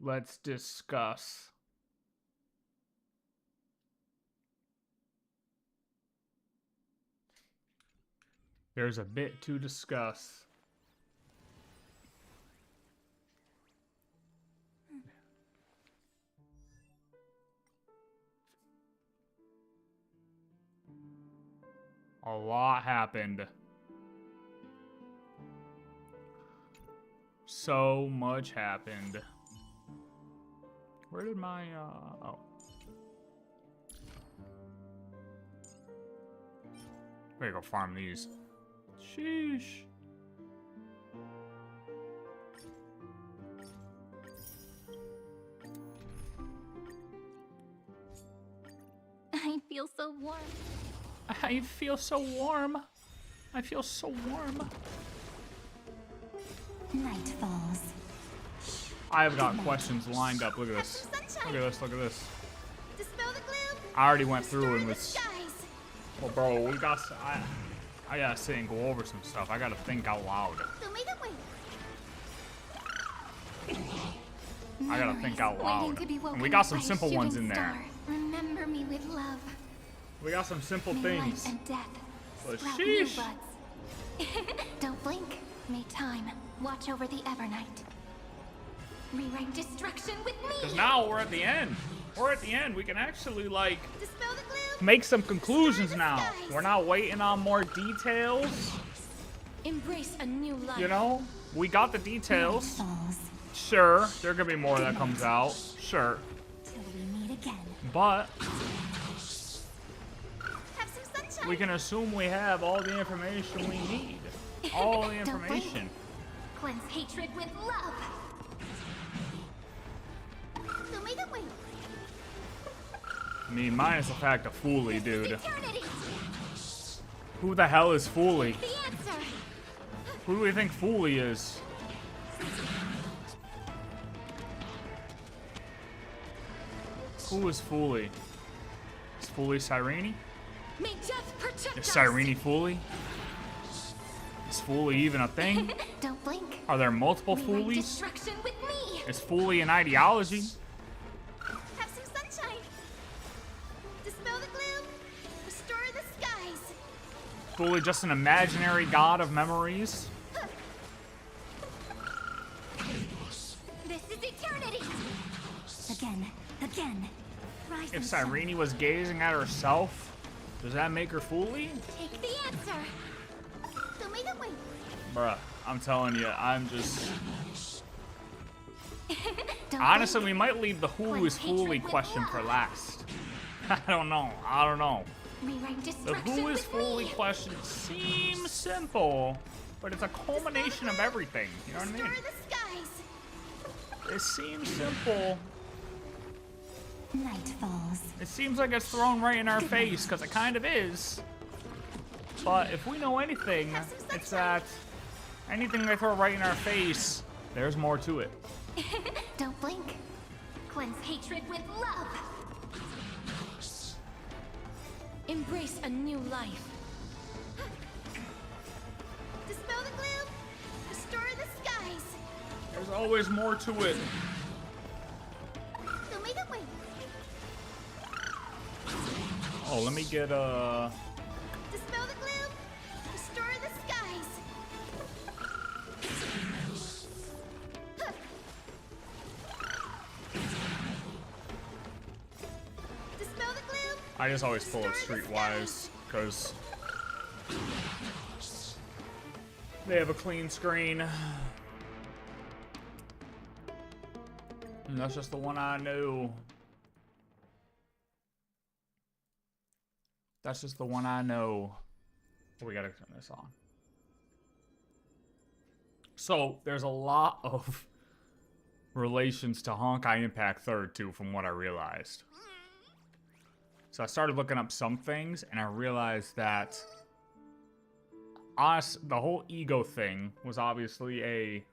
Let's discuss. There's a bit to discuss. A lot happened. So much happened. Where did my, oh. We gotta go farm these. Sheesh. I feel so warm. I feel so warm. I feel so warm. Night falls. I have got questions lined up. Look at this. Look at this. Look at this. Dispel the gloom. I already went through and Restore the was. skies. Well, bro, we got. I gotta sit and go over some stuff. I gotta think out loud. Show me the way. I gotta think out Waiting loud. to be woken And we got up some by a simple ones shooting in there. star. Remember me with love. We got some simple May things. life and death But sprout new sheesh. buds. Don't blink. May time watch over the Evernight. Rewrite destruction with me. Because now we're at the end. We're at the end. We can actually, like, Dispel the gloom. make some conclusions the now. skies. We're not waiting on more details. Embrace a new life. You know? We got the details. Falls Sure, there could be more that comes out. Sure. till we meet again. But Have some sunshine. we can assume we have all the information we need. All the Don't blink. information. Cleanse hatred with love. Show me the way. I mean, minus the fact of FULI, dude. Eternity. Who the hell is FULI? The answer. Who do we think FULI is? Who is FULI? Is FULI Cyrene? May death protect Is us. Cyrene FULI? Is FULI even a thing? Don't blink. Are there multiple Rewrite FULIs? destruction with me. Is FULI an ideology? Have some sunshine. Dispel the gloom. Restore the skies. FULI just an imaginary god of memories? This is eternity. Again. Again. Rise If and shine. Cyrene was gazing at herself, does that make her FULI? Take the answer. Show me the way. Bruh, I'm telling you, I'm just... Don't Honestly, blink. we might leave the who is FULI question for last. I don't know. I don't know. Rewrite The destruction who is with FULI me. question seems simple, but it's a culmination of everything. You know what I Restore mean? the skies. It seems simple. Night falls. It seems like it's thrown right in our face, because it kind of is. But if we know anything, it's that anything they throw right in our face, there's more to it. Don't blink. Cleanse hatred with love. Embrace a new life. Dispel the gloom. Restore the skies. There's always more to it. Show me the way. Oh, let me get Dispel the gloom. Restore the skies. Dispel the gloom. I just always pull up Streetwise because they have a clean screen. And that's just the one I know. That's just the one I know. We gotta turn this on. So there's a lot of relations to Honkai Impact 3rd too, from what I realized. So I started looking up some things, and I realized that the whole ego thing was obviously a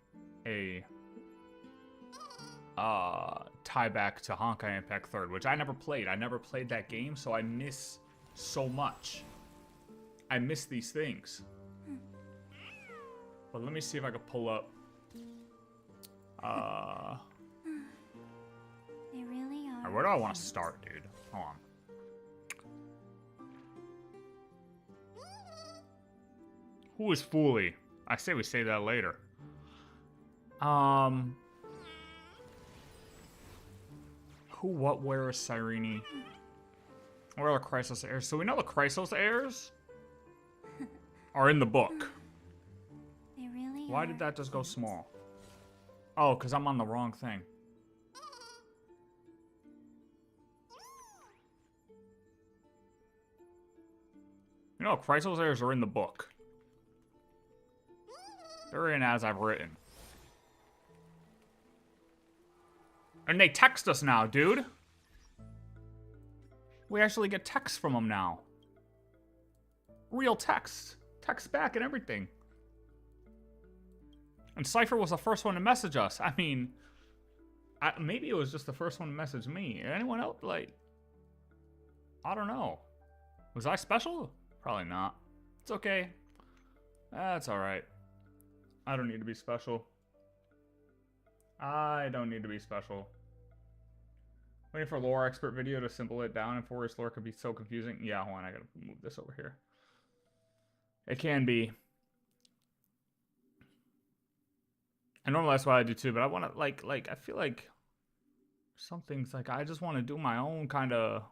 tie back to Honkai Impact 3rd, which I never played. I never played that game, so I miss so much. I miss these things. But let me see if I can pull up Alright, where do I want to start, dude? Hold on. Who is FULI? I say we say that later. Who, what, where is CYRENE? Where are the Chrysos heirs? So we know the Chrysos heirs are in the book. They really Why did that just go small? Oh, because I'm on the wrong thing. You know, Chrysos heirs are in the book. They're in as I've written. And they text us now, dude. We actually get texts from them now. Real text. Text back and everything. And Cypher was the first one to message us. I mean, maybe it was just the first one to message me. Anyone else, like, I don't know. Was I special? Probably not. It's okay. That's alright. I don't need to be special. I don't need to be special. Waiting for lore expert video to simple it down. Amphoreus lore could be so confusing. Yeah, hold on, I gotta move this over here. It can be. And normally that's what I do too, but I want to like I feel like some things like I just want to do my own kind of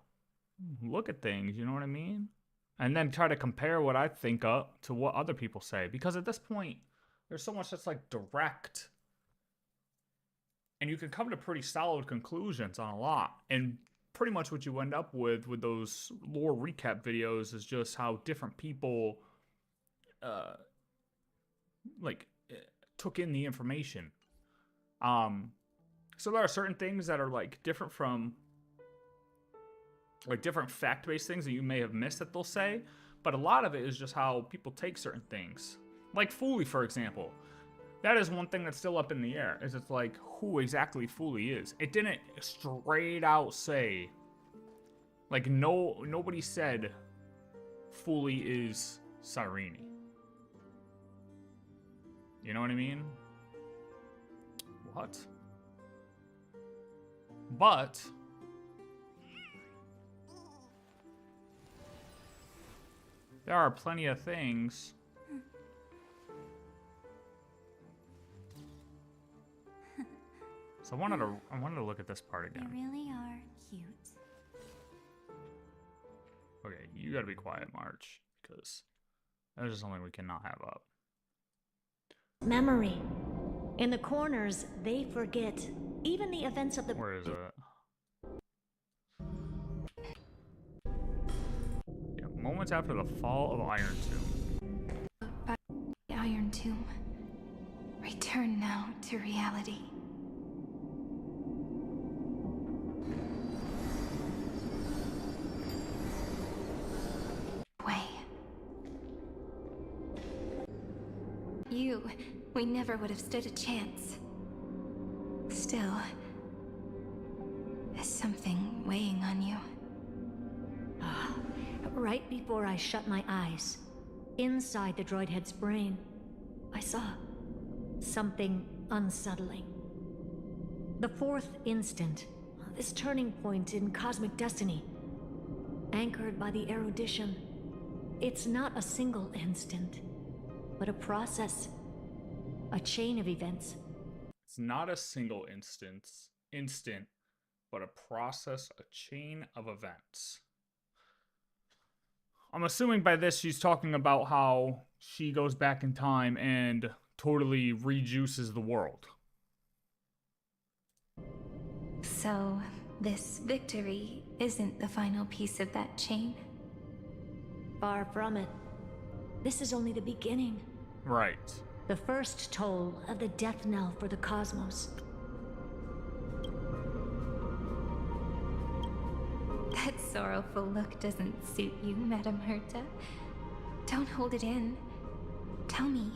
look at things, you know what I mean? And then try to compare what I think up to what other people say, because at this point there's so much that's like direct. And you can come to pretty solid conclusions on a lot. And pretty much what you end up with those lore recap videos is just how different people took in the information. So there are certain things that are like different from like different fact-based things that you may have missed that they'll say, but a lot of it is just how people take certain things. Like FULI, for example. That is one thing that's still up in the air, is it's like who exactly FULI is. It didn't straight out say, like nobody said FULI is CYRENE. You know what I mean? What? But there are plenty of things. So I wanted to look at this part again. They really are cute. Okay, you gotta be quiet, March, because that is something we cannot have up. Memory. In the corners, they forget even the events of the... Where is it? Yeah, moments after the fall of Irontomb. By the Irontomb. Return now to reality. We never would have stood a chance. Still, there's something weighing on you. Right before I shut my eyes, inside the droid head's brain, I saw something unsettling. The fourth instant, this turning point in cosmic destiny, anchored by the erudition. It's not a single instant, but a process. A chain of events. It's not a single instant, but a process, a chain of events. I'm assuming by this she's talking about how she goes back in time and totally rejuices the world. So, this victory isn't the final piece of that chain? Far from it. This is only the beginning. Right. The first toll of the death knell for the cosmos. That sorrowful look doesn't suit you, Madame HERTA. Don't hold it in. Tell me.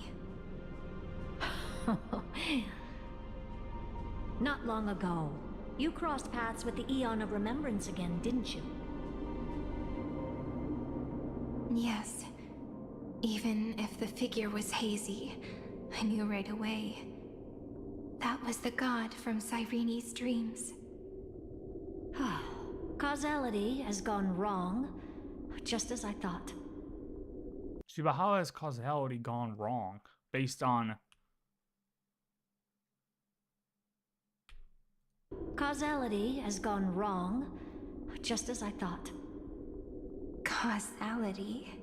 Not long ago, you crossed paths with the Eon of Remembrance again, didn't you? Yes. Even if the figure was hazy, I knew right away. That was the god from CYRENE's dreams. Causality has gone wrong, just as I thought. See, but how has causality gone wrong? Based on... Causality has gone wrong, just as I thought. Causality?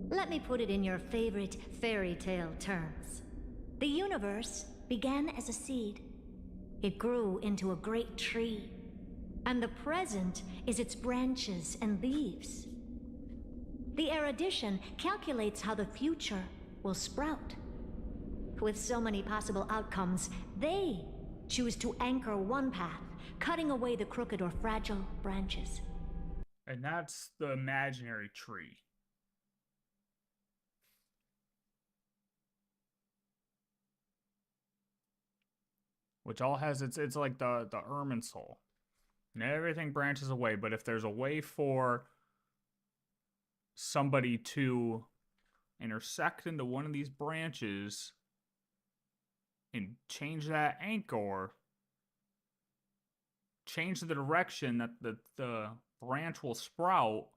Let me put it in your favorite fairy tale terms. The universe began as a seed. It grew into a great tree. And the present is its branches and leaves. The erudition calculates how the future will sprout. With so many possible outcomes, they choose to anchor one path, cutting away the crooked or fragile branches. And that's the imaginary tree. Which all has it's like the Ermine soul. And everything branches away, but if there's a way for somebody to intersect into one of these branches and change that anchor, change the direction that the branch will sprout,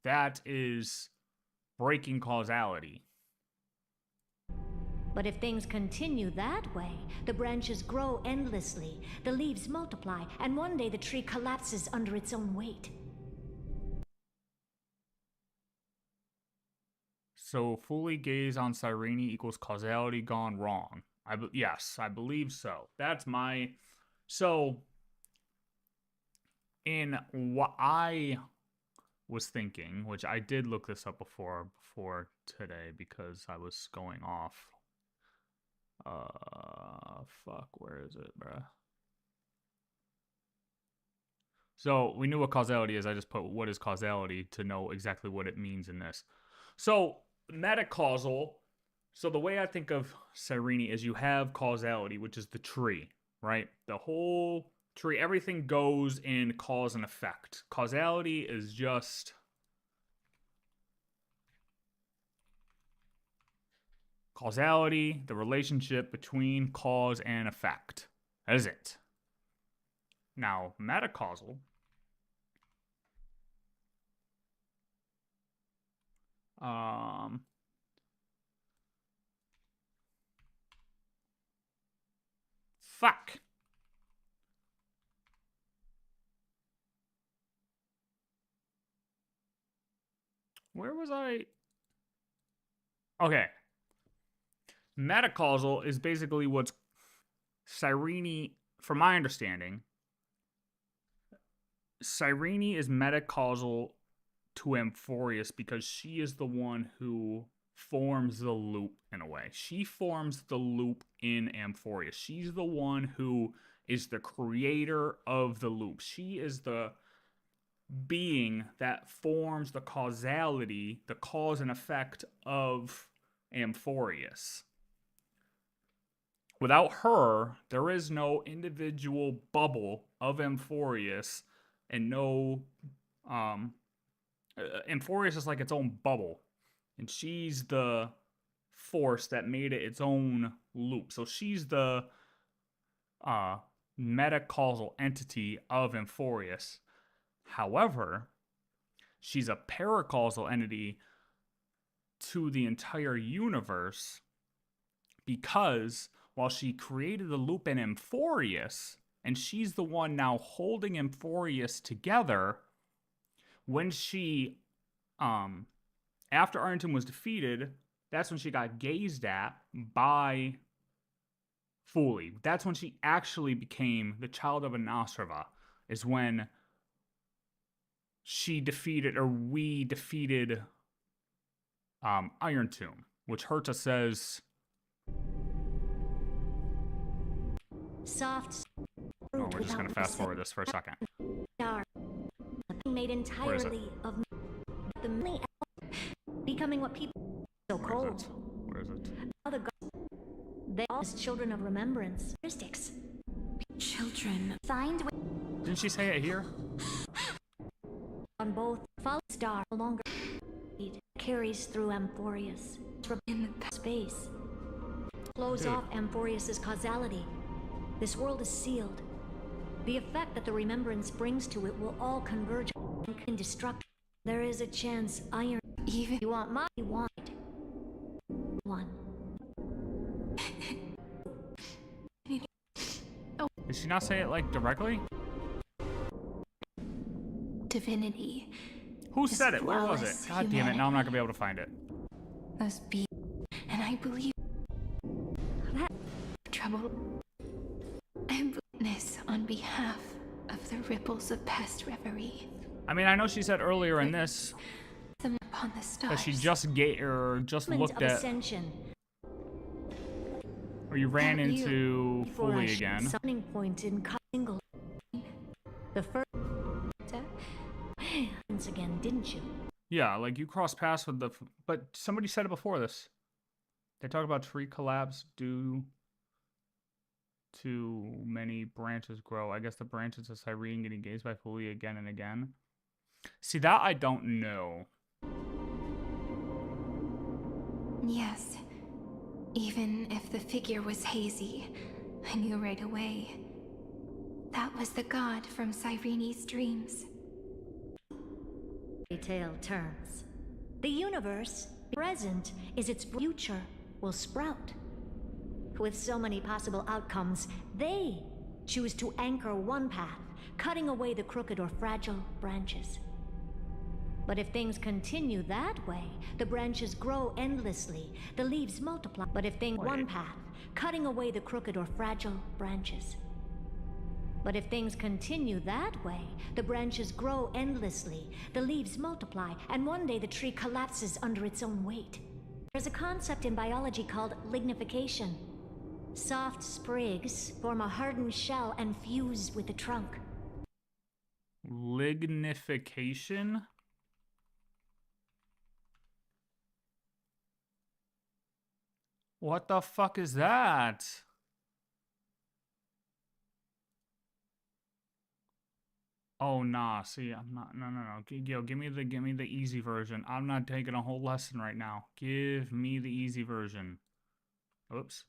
that is breaking causality. But if things continue that way, the branches grow endlessly, the leaves multiply, and one day the tree collapses under its own weight. So, fully gaze on Cyrene equals causality gone wrong. Yes, I believe so. That's my... So, in what I was thinking, which I did look this up before today because I was going off. Fuck, where is it, bruh? So, we knew what causality is. I just put what is causality to know exactly what it means in this. So, metacausal. So, the way I think of Cyrene is you have causality, which is the tree, right? The whole tree, everything goes in cause and effect. Causality is just... causality, the relationship between cause and effect. That is it. Now, metacausal. Fuck. Where was I? Okay. Metacausal is basically what's Cyrene, from my understanding, Cyrene is metacausal to amphoreus because she is the one who forms the loop in a way. She forms the loop in amphoreus. She's the one who is the creator of the loop. She is the being that forms the causality, the cause and effect of amphoreus. Without her, there is no individual bubble of amphoreus and no... amphoreus is like its own bubble. And she's the force that made it its own loop. So she's the metacausal entity of amphoreus. However, she's a paracausal entity to the entire universe because... while she created the loop in amphoreus, and she's the one now holding amphoreus together, when she, after irontomb was defeated, that's when she got gazed at by FULI. That's when she actually became the child of a NOUS'S, is when she defeated, or we defeated, irontomb, which HERTA says... Soft. Oh, we're just gonna fast forward this for a second. Made entirely of the becoming what people so cold. Where is it? Other gods, they all as children of remembrance. Mystics. Children. Find. Didn't she say it here? On both, follow star no longer carries through amphoreus in the space. Close off amphoreus's causality. This world is sealed. The effect that the remembrance brings to it will all converge in destruction. There is a chance iron... Even You want my... You want... One. Did she not say it, like, directly? divinity. Who This said it? Where was it? flawless God damn it, now I'm not gonna be able to find it. Those be, and I believe that trouble. I witness on behalf of the ripples of past reverie. I mean, I know she said earlier in this Them upon the stars. that she just looked at, Ascension. or you ran That you- into Before I FULI should- again. Summoning point in single. The first once again, didn't you? Yeah, like you crossed paths with the, but somebody said it before this. They talk about tree collapse due to many branches grow. I guess the branches of Cyrene getting gazed by FULI again and again. See, that I don't know. Yes. Even if the figure was hazy, I knew right away. That was the god from Cyrene's dreams. Tale turns. The universe, present, is its future, will sprout. With so many possible outcomes, they choose to anchor one path, cutting away the crooked or fragile branches. But if things continue that way, the branches grow endlessly, the leaves multiply. But if things one path, cutting away the crooked or fragile branches. But if things continue that way, the branches grow endlessly, the leaves multiply, and one day the tree collapses under its own weight. There's a concept in biology called lignification. Soft sprigs form a hardened shell and fuse with the trunk. Lignification? What the fuck is that? Oh nah, see, I'm not. No. Yo, give me the easy version. I'm not taking a whole lesson right now. Give me the easy version. Oops.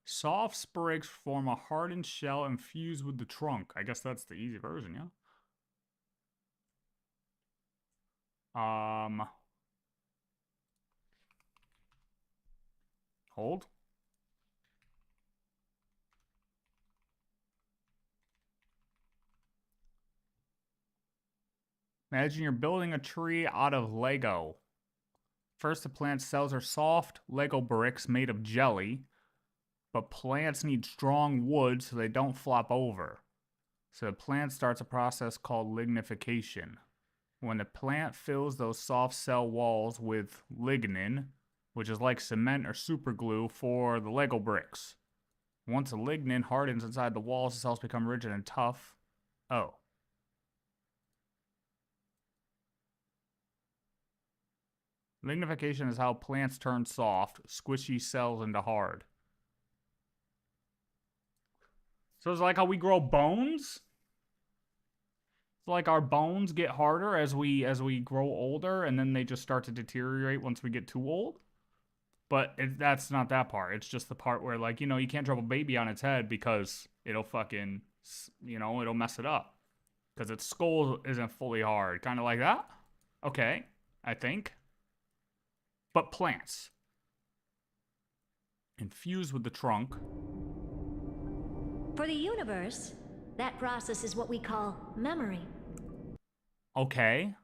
Soft sprigs form a hardened shell and fuse with the trunk. I guess that's the easy version, yeah. Hold. Imagine you're building a tree out of Lego. First, the plant's cells are soft Lego bricks made of jelly, but plants need strong wood so they don't flop over. So the plant starts a process called lignification. When the plant fills those soft cell walls with lignin, which is like cement or superglue for the Lego bricks. Once the lignin hardens inside the walls, the cells become rigid and tough. Oh. Lignification is how plants turn soft, squishy cells into hard. So it's like how we grow bones? It's like our bones get harder as we grow older, and then they just start to deteriorate once we get too old? But that's not that part. It's just the part where, like, you know, you can't drop a baby on its head because it'll fucking, you know, it'll mess it up. Because its skull isn't fully hard. Kind of like that? Okay, I think. But plants. Infused with the trunk. For the universe, that process is what we call memory. Okay.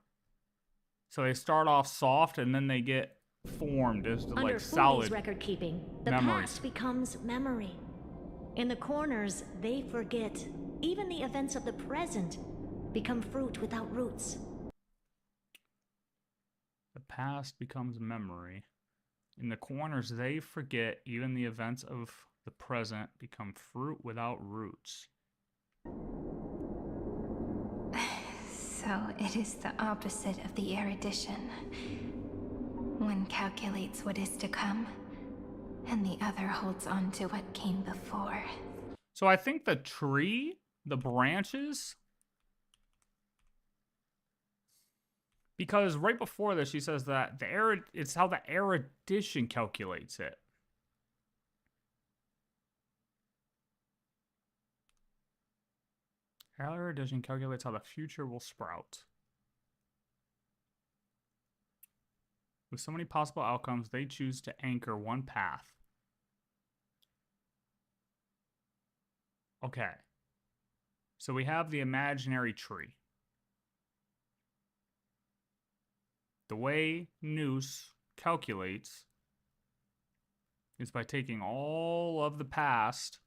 So they start off soft and then they get formed as Under like FULI's solid record keeping, the memories. past becomes memory. In the corners, they forget. Even the events of the present become fruit without roots. The past becomes memory. In the corners, they forget. Even the events of the present become fruit without roots. So it is the opposite of the erudition. One calculates what is to come, and the other holds on to what came before. So I think the tree, the branches, because right before this she says that it's how the erudition calculates it. Parallel addition calculates how the future will sprout. With so many possible outcomes, they choose to anchor one path. Okay. So we have the imaginary tree. The way NOUS'S calculates is by taking all of the past.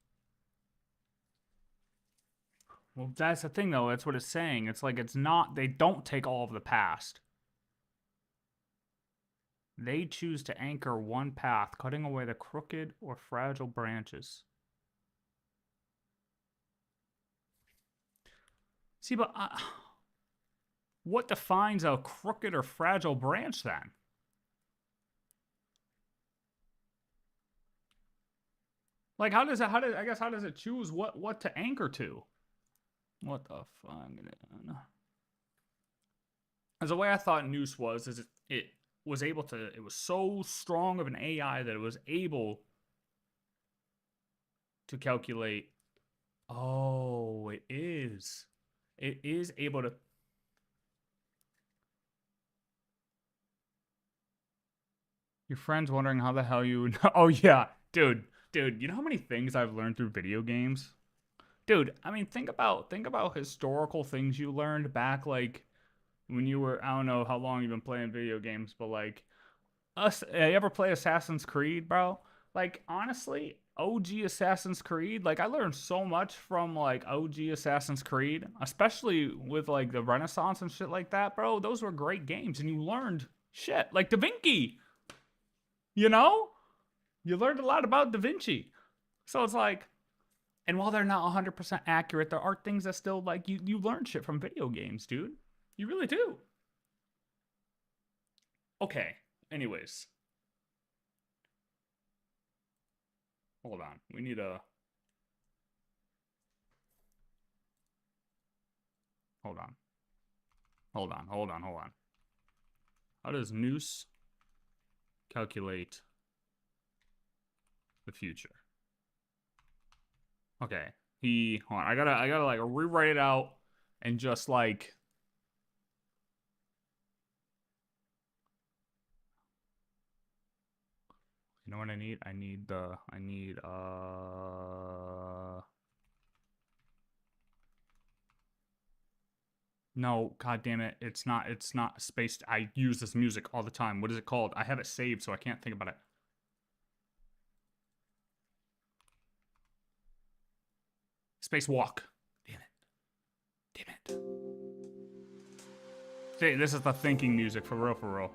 Well, that's the thing, though. That's what it's saying. It's like it's not, they don't take all of the past. They choose to anchor one path, cutting away the crooked or fragile branches. See, but what defines a crooked or fragile branch then? Like, how does it choose what to anchor to? What the fuck? As the way I thought NOUS'S was, is it was able to, it was so strong of an AI that it was able to calculate. Oh, it is. It is able to. Your friend's wondering how the hell you know. Oh, yeah. Dude, you know how many things I've learned through video games? Dude, I mean, think about historical things you learned back, like, when you were, I don't know how long you've been playing video games, but, like, you ever play Assassin's Creed, bro? Like, honestly, OG Assassin's Creed, like, I learned so much from, like, OG Assassin's Creed, especially with, like, the Renaissance and shit like that, bro. Those were great games, and you learned shit, like Da Vinci, you know? You learned a lot about Da Vinci. So it's like, and while they're not 100% accurate, there are things that still, like, you learn shit from video games, dude. You really do. Okay, anyways. Hold on. We need a... Hold on. How does NOUS'S calculate the future? Okay. Hold on. I gotta like rewrite it out and just like... You know what I need? I need no, god damn it. It's not spaced. I use this music all the time. What is it called? I have it saved, so I can't think about it. Spacewalk. Damn it. See, this is the thinking music, for real.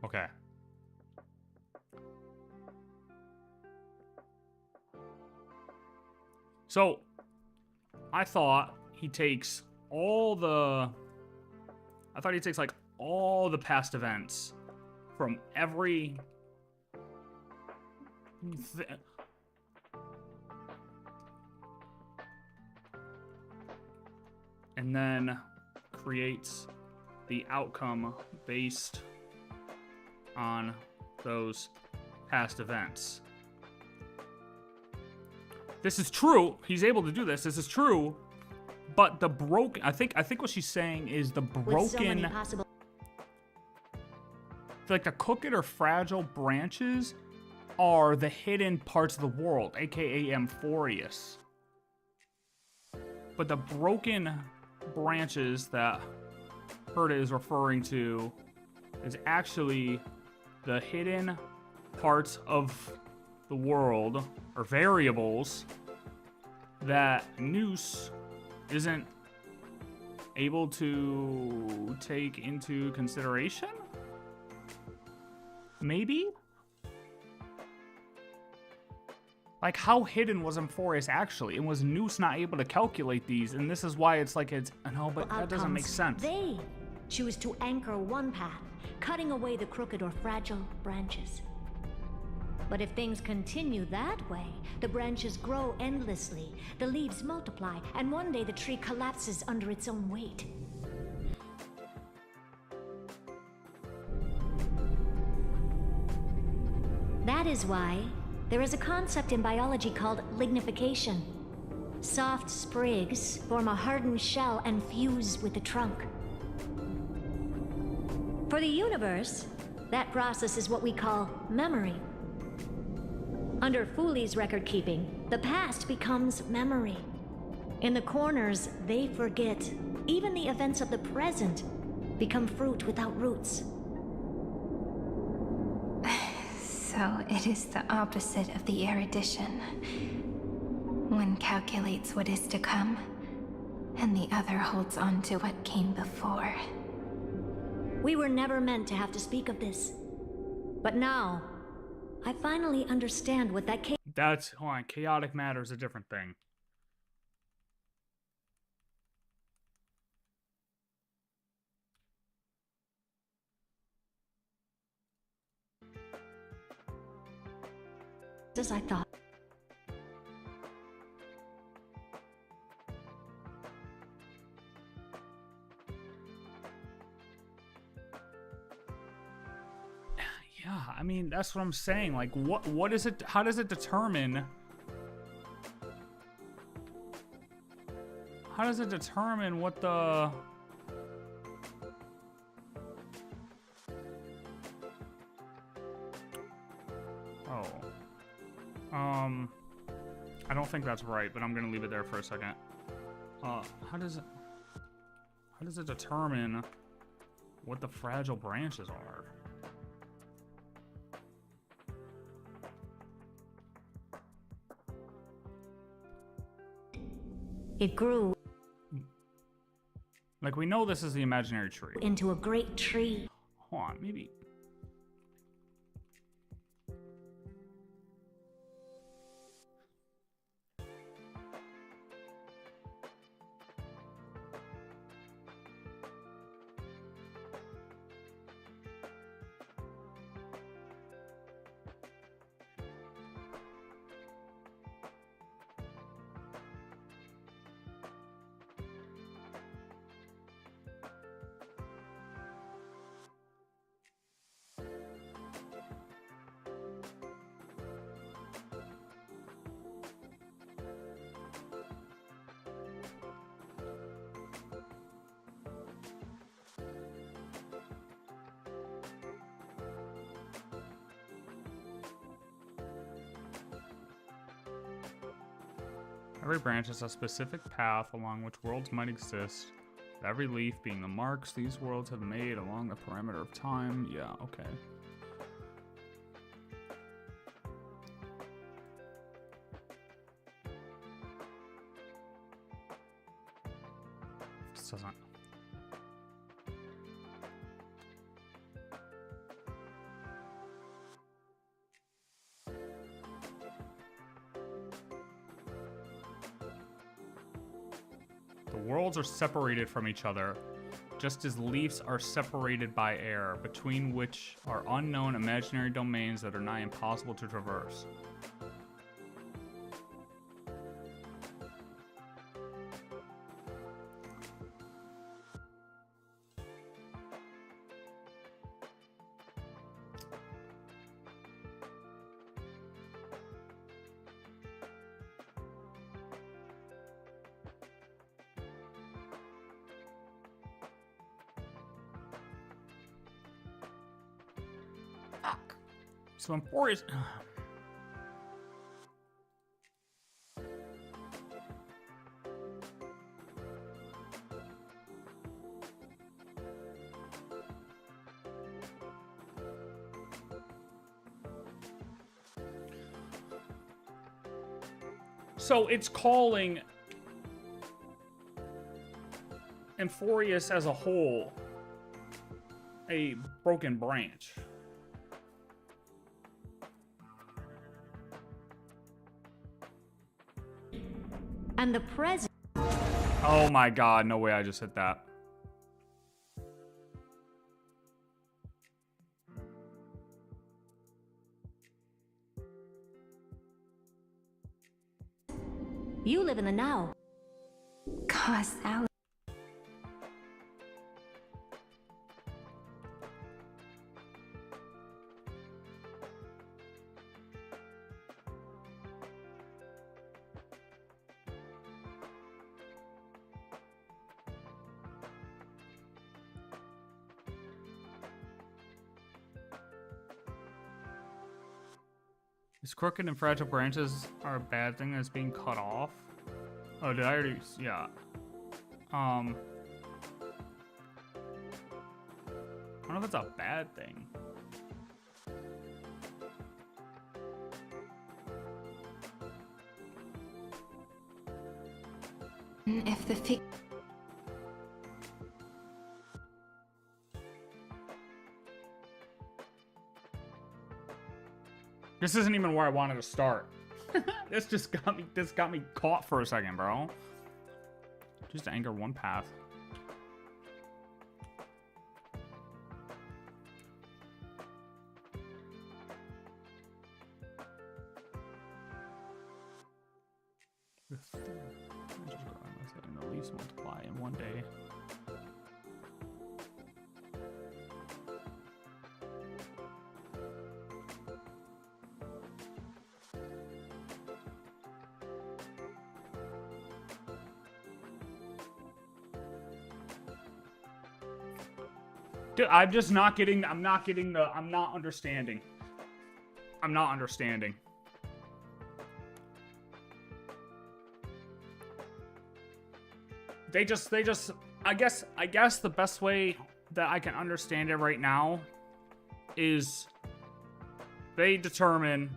Okay. So, I thought he takes like all the past events from every and then creates the outcome based on those past events. This is true. He's able to do this. This is true. But the broken, I think what she's saying is the broken, like the crooked or fragile branches are the hidden parts of the world, aka amphoreus. But the broken branches that HERTA is referring to is actually the hidden parts of the world, or variables, that NOUS'S isn't able to take into consideration? Maybe? Like, how hidden was amphoreus actually? And was NOUS'S not able to calculate these? And this is why it's like it's... No, but that doesn't make sense. They choose to anchor one path, cutting away the crooked or fragile branches. But if things continue that way, the branches grow endlessly, the leaves multiply, and one day the tree collapses under its own weight. That is why There is a concept in biology called lignification. Soft sprigs form a hardened shell and fuse with the trunk. For the universe, that process is what we call memory. Under FULI's record keeping, the past becomes memory. In the corners, they forget. Even the events of the present become fruit without roots. So it is the opposite of the erudition. One calculates what is to come, and the other holds on to what came before. We were never meant to have to speak of this. But now, I finally understand what that That's, hold on, chaotic matter is a different thing. as I thought. Yeah, I mean, that's what I'm saying. Like, what is it? How does it determine? How does it determine what the... I don't think that's right, but I'm gonna leave it there for a second. How does it determine what the fragile branches are? It grew Like, we know this is the imaginary tree. into a great tree. Hold on, maybe... Every branch has a specific path along which worlds might exist. Every leaf being the marks these worlds have made along the perimeter of time. Yeah, okay. This doesn't... The worlds are separated from each other, just as leaves are separated by air, between which are unknown imaginary domains that are nigh impossible to traverse. So amphoreus... So it's calling amphoreus as a whole a broken branch. And the present. Oh my god, no way I just hit that. You live in the now. Causality. These crooked and fragile branches are a bad thing that's being cut off. Oh, did I already? Yeah. I don't know if it's a bad thing. If the fig... This isn't even where I wanted to start. This got me caught for a second, bro. Just anger one path. At least multiply in one day. Dude, I'm just not getting, I'm not understanding. I'm not understanding. They just, I guess the best way that I can understand it right now is they determine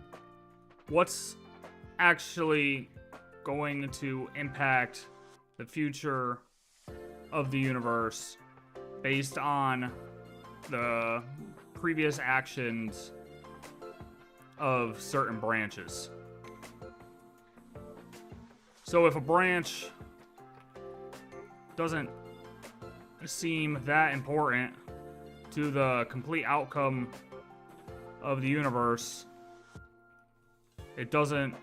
what's actually going to impact the future of the universe based on the previous actions of certain branches. So if a branch doesn't seem that important to the complete outcome of the universe, it doesn't,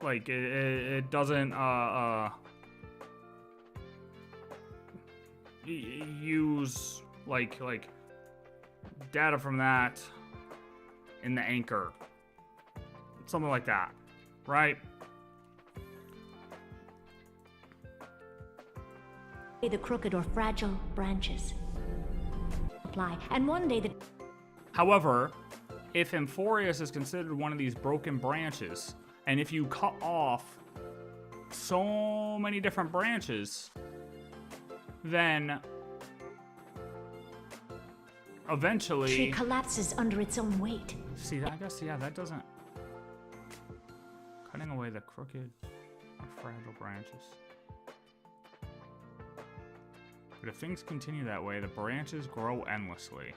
like, it doesn't use like data from that in the anchor, something like that, right? The crooked or fragile branches apply, and one day the... However, if amphoreus is considered one of these broken branches, and if you cut off so many different branches, then eventually... tree collapses under its own weight. See, I guess, yeah, that doesn't... Cutting away the crooked or fragile branches. But if things continue that way, the branches grow endlessly.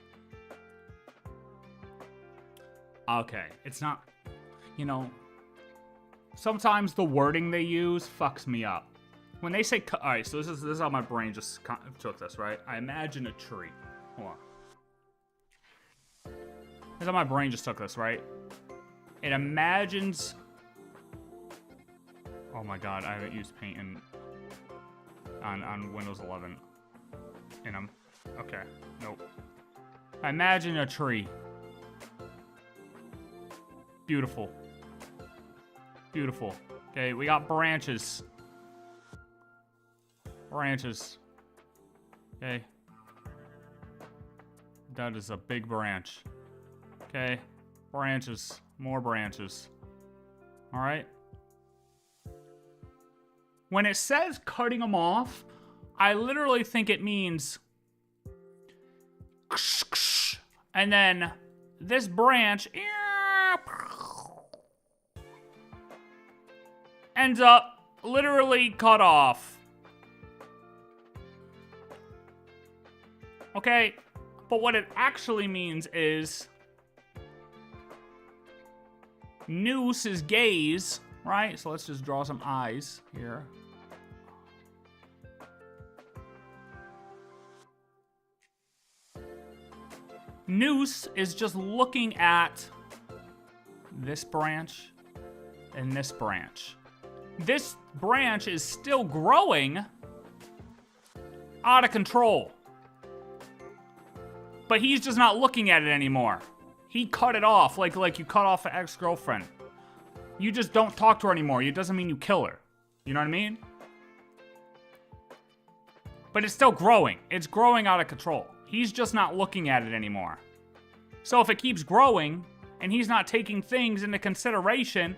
Okay, it's not... You know, sometimes the wording they use fucks me up. When they say... Alright, so this is how my brain just took this, right? I imagine a tree. Hold on. This is how my brain just took this, right? It imagines... Oh my god, I haven't used paint on Windows 11. In them. Okay, nope. I imagine a tree. Beautiful. Beautiful. Okay, we got branches. Branches. Okay. That is a big branch. Okay. Branches. More branches. Alright. When it says cutting them off, I literally think it means... And then this branch ends up literally cut off. Okay, but what it actually means is NOUS'S gaze, right? So let's just draw some eyes here. NOUS is just looking at this branch and this branch. This branch is still growing out of control. But he's just not looking at it anymore. He cut it off like you cut off an ex-girlfriend. You just don't talk to her anymore. It doesn't mean you kill her. You know what I mean? But it's still growing. It's growing out of control. He's just not looking at it anymore. So if it keeps growing and he's not taking things into consideration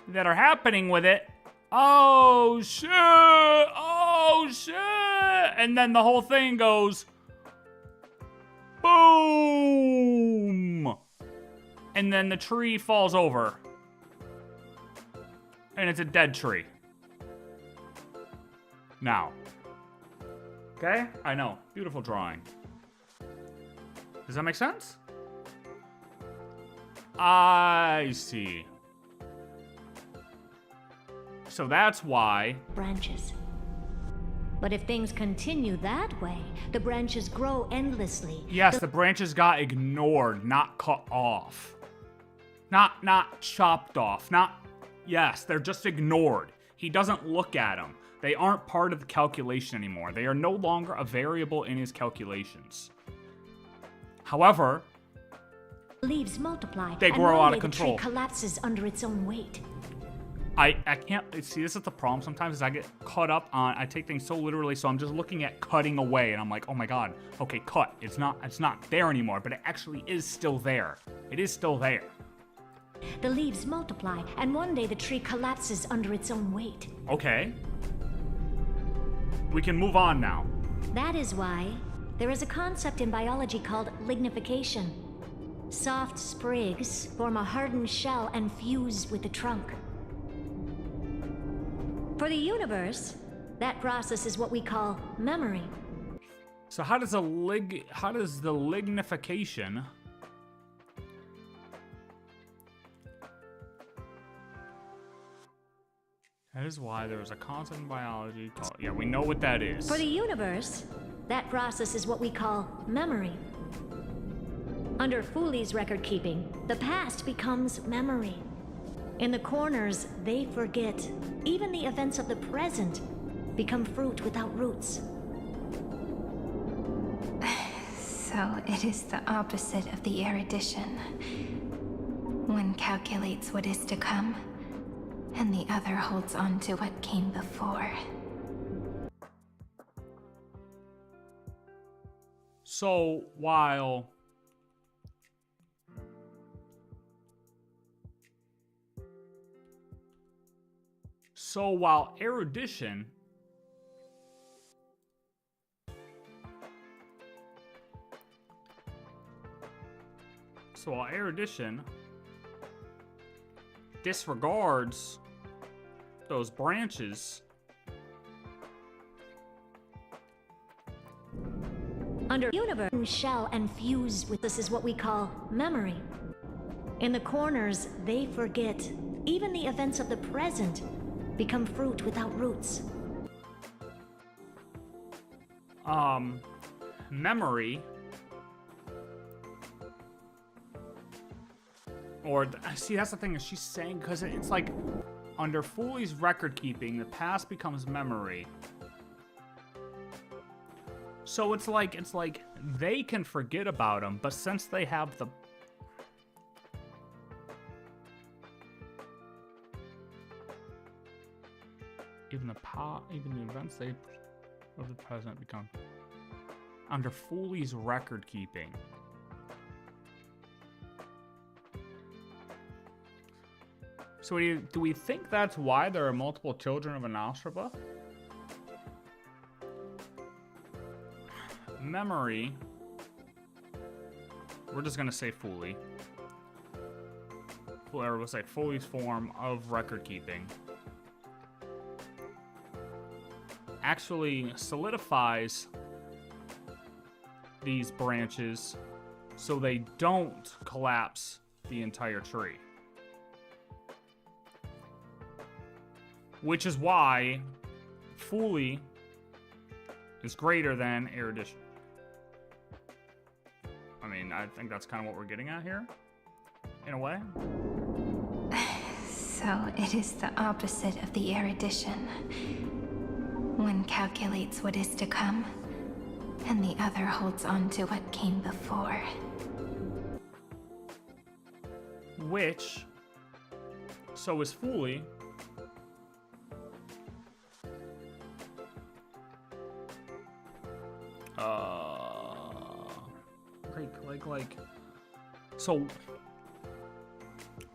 that are happening with it. Oh shit! Oh shit! And then the whole thing goes boom! And then the tree falls over. And it's a dead tree. Now. Okay? I know. Beautiful drawing. Does that make sense? I see. So that's why... branches. But if things continue that way, the branches grow endlessly. Yes, the branches got ignored, not cut off. Not chopped off. Yes, they're just ignored. He doesn't look at them. They aren't part of the calculation anymore. They are no longer a variable in his calculations. However, leaves multiply. They grow out of control. The tree collapses under its own weight. I can't see, this is the problem sometimes, is I get caught up on, I take things so literally, so I'm just looking at cutting away and I'm like, oh my god, okay, cut. It's not there anymore, but it actually is still there. It is still there. The leaves multiply, and one day the tree collapses under its own weight. Okay. We can move on now. That is why there is a concept in biology called lignification. Soft sprigs form a hardened shell and fuse with the trunk. For the universe, that process is what we call memory. So how does the lignification... That is why there is a concept in biology called... Yeah, we know what that is. For the universe, that process is what we call memory. Under FULI's record keeping, the past becomes memory. In the corners, they forget. Even the events of the present become fruit without roots. So it is the opposite of the erudition. One calculates what is to come, and the other holds on to what came before. So while erudition disregards those branches, under universe shell and fuse with this is what we call memory. In the corners, they forget. Even the events of the present become fruit without roots. Memory, see, that's the thing is she's saying, because it's like under FULI's record keeping, the past becomes memory. So it's like they can forget about them, but since they have the even the events of the present become under FULI's record keeping. So do we think that's why there are multiple children of Anastraba? Memory. We're just gonna say FULI. Or we'll say FULI's form of record keeping actually solidifies these branches so they don't collapse the entire tree. Which is why FULI is greater than erudition. I mean, I think that's kind of what we're getting at here, in a way. So it is the opposite of the erudition. One calculates what is to come, and the other holds on to what came before. Which, so is FULI. So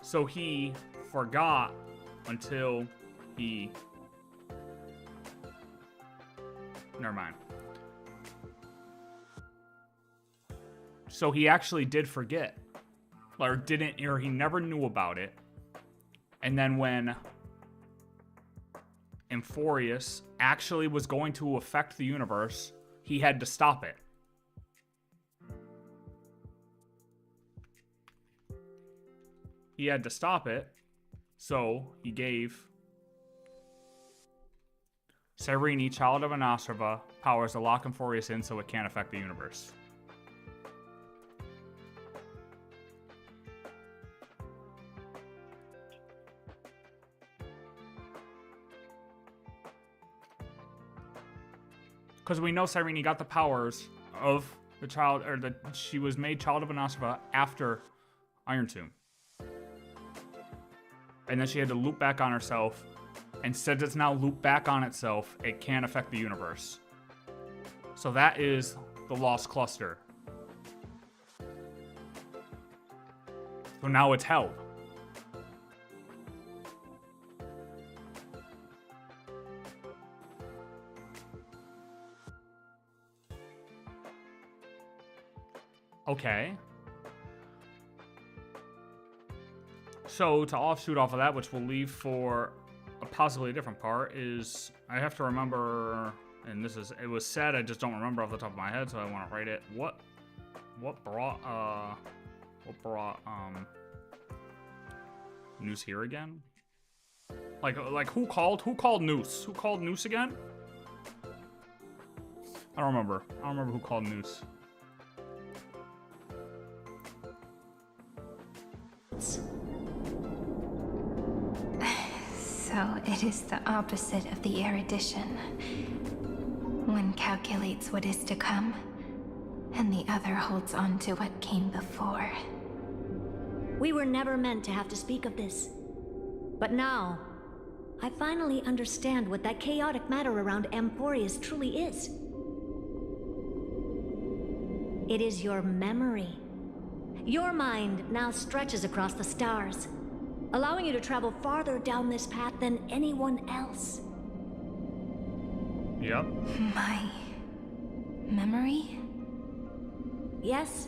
So he forgot until he... Never mind. So he actually did forget. Or he never knew about it. And then when amphoreus actually was going to affect the universe, he had to stop it. He had to stop it, so he gave CYRENE, child of Anasrava, powers to lock amphoreus in so it can't affect the universe. Because we know CYRENE got the powers of the child, or that she was made child of Anasrava after irontomb. And then she had to loop back on herself. And since it's now looped back on itself, it can't affect the universe. So that is the lost cluster. So now it's held. Okay. So to offshoot off of that, which we'll leave for a possibly a different part, is I have to remember, and it was said, I just don't remember off the top of my head, so I want to write it. What brought Noose here again? Like who called Noose? Who called Noose again? I don't remember who called Noose. So it is the opposite of the erudition. One calculates what is to come, and the other holds on to what came before. We were never meant to have to speak of this. But now, I finally understand what that chaotic matter around amphoreus truly is. It is your memory. Your mind now stretches across the stars, allowing you to travel farther down this path than anyone else. Yep. My memory? Yes,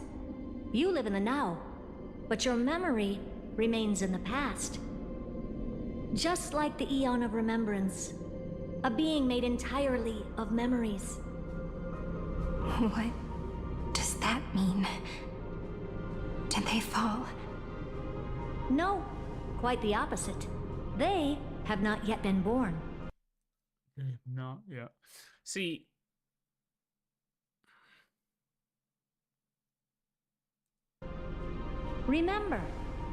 you live in the now, but your memory remains in the past. Just like the Eon of Remembrance, a being made entirely of memories. What does that mean? Did they fall? No, quite the opposite. They have not yet been born. Not yet. See, remember,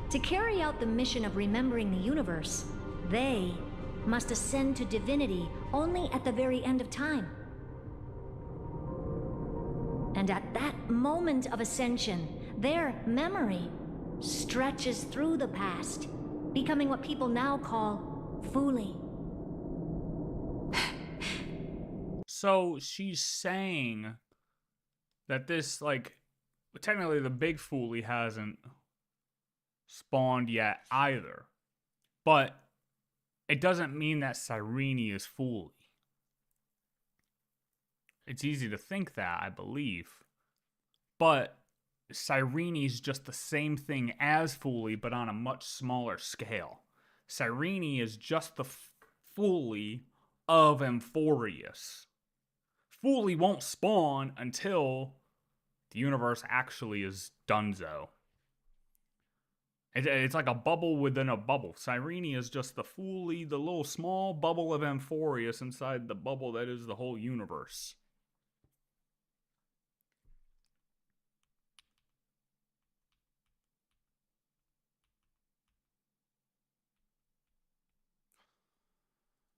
to carry out the mission of remembering the universe, they must ascend to divinity only at the very end of time. And at that moment of ascension, their memory stretches through the past, becoming what people now call FULI. so she's saying that this, like, technically the big FULI hasn't spawned yet either. But it doesn't mean that CYRENE is FULI. It's easy to think that, I believe. But CYRENE is just the same thing as FULI, but on a much smaller scale. CYRENE is just the FULI of amphoreus. FULI won't spawn until the universe actually is donezo. It's like a bubble within a bubble. CYRENE is just the FULI, the little small bubble of amphoreus inside the bubble that is the whole universe.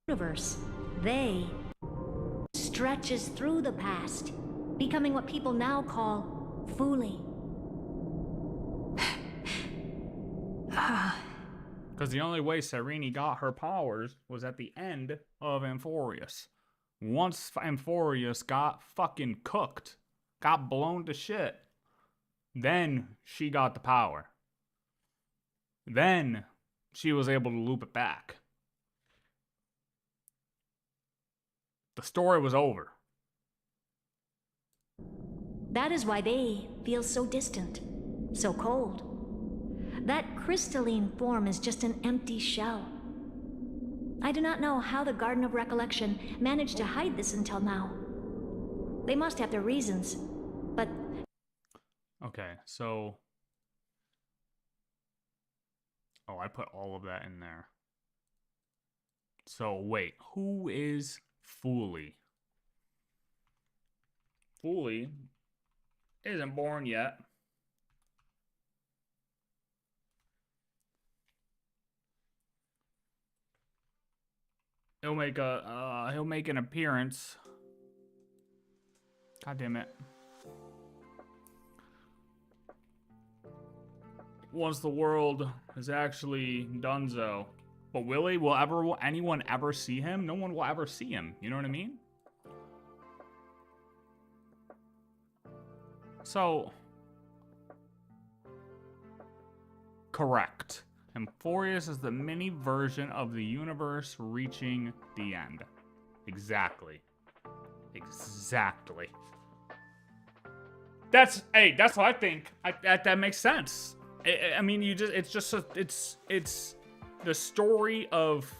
Universe, they stretches through the past, becoming what people now call FULI. Because the only way CYRENE got her powers was at the end of amphoreus. Once amphoreus got fucking cooked, got blown to shit, Then she got the power. Then she was able to loop it back. The story was over. That is why they feel so distant, so cold. That crystalline form is just an empty shell. I do not know how the Garden of Recollection managed to hide this until now. They must have their reasons, but... Okay, so... Oh, I put all of that in there. So, wait, who is FULI? FULI isn't born yet. He'll make an appearance. God damn it. Once the world is actually donezo. But will anyone ever see him? No one will ever see him. You know what I mean? So, correct. Amphoreus is the mini version of the universe reaching the end. Exactly. Exactly. That's what I think. That makes sense. I mean, it's the story of,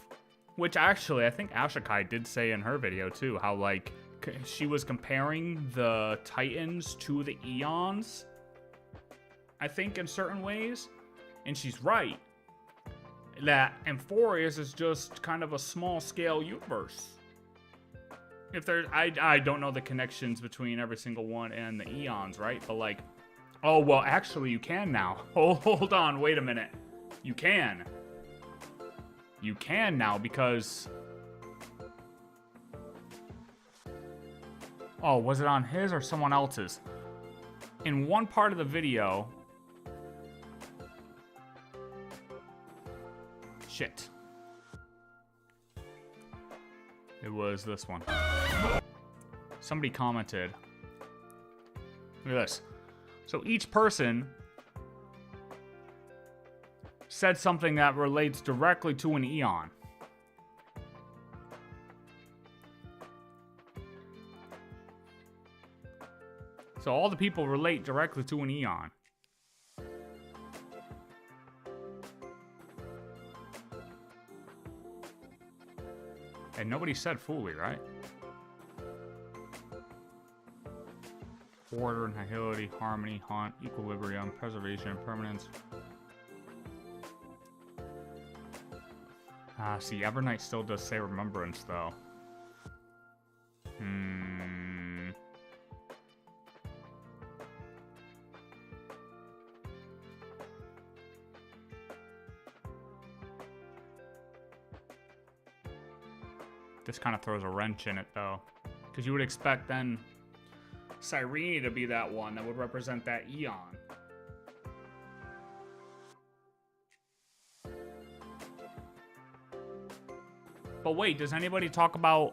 which actually I think Ashikai did say in her video too, how like she was comparing the Titans to the Eons, I think, in certain ways, and she's right. That Amphoreus is just kind of a small scale universe. If there's, I don't know the connections between every single one and the Eons, right? But like, oh well, actually you can now. Hold on, wait a minute. You can now because. Oh, was it on his or someone else's? In one part of the video. Shit. It was this one. Somebody commented. Look at this. So each person said something that relates directly to an Eon. So all the people relate directly to an Eon. And nobody said FULI, right? Order, nihility, harmony, haunt, equilibrium, preservation, permanence. See, Evernight still does say remembrance, though. This kind of throws a wrench in it, though. Because you would expect then Cyrene to be that one that would represent that Eon. But wait, does anybody talk about,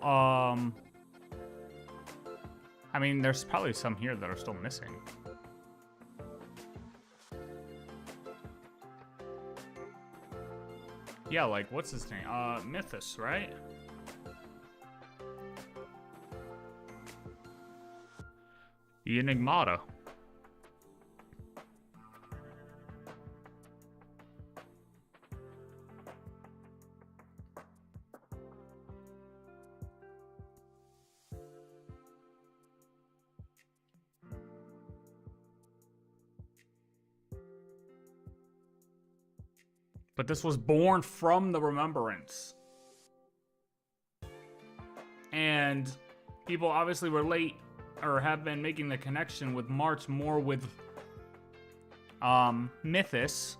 I mean, there's probably some here that are still missing. Yeah, like, what's his name? Mythos, right? The Enigmata. But this was born from the remembrance. And people obviously relate or have been making the connection with March more with Mythos.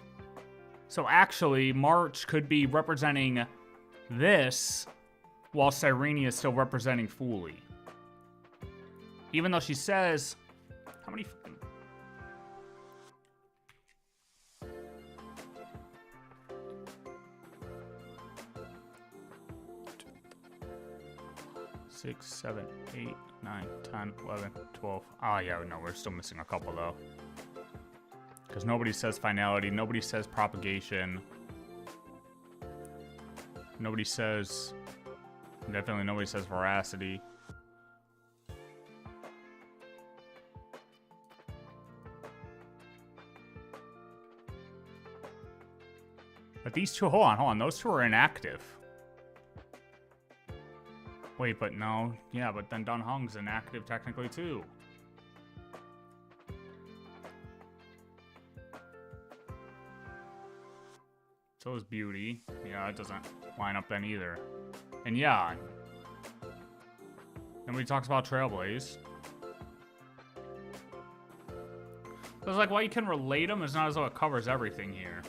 So actually, March could be representing this, while Cyrene is still representing FULI. Even though she says, how many? Six, 7, 8, 9, 10, 11, 12. Oh, yeah, no, we're still missing a couple, though. Because nobody says finality, nobody says propagation. Nobody says... Definitely nobody says veracity. But these two, hold on, those two are inactive. Wait, but no, yeah, but then Dun Hong's inactive technically too. So is Beauty. Yeah, it doesn't line up then either. And yeah, nobody talks about Trailblaze. So it's like, well, you can relate them. It's not as though it covers everything here.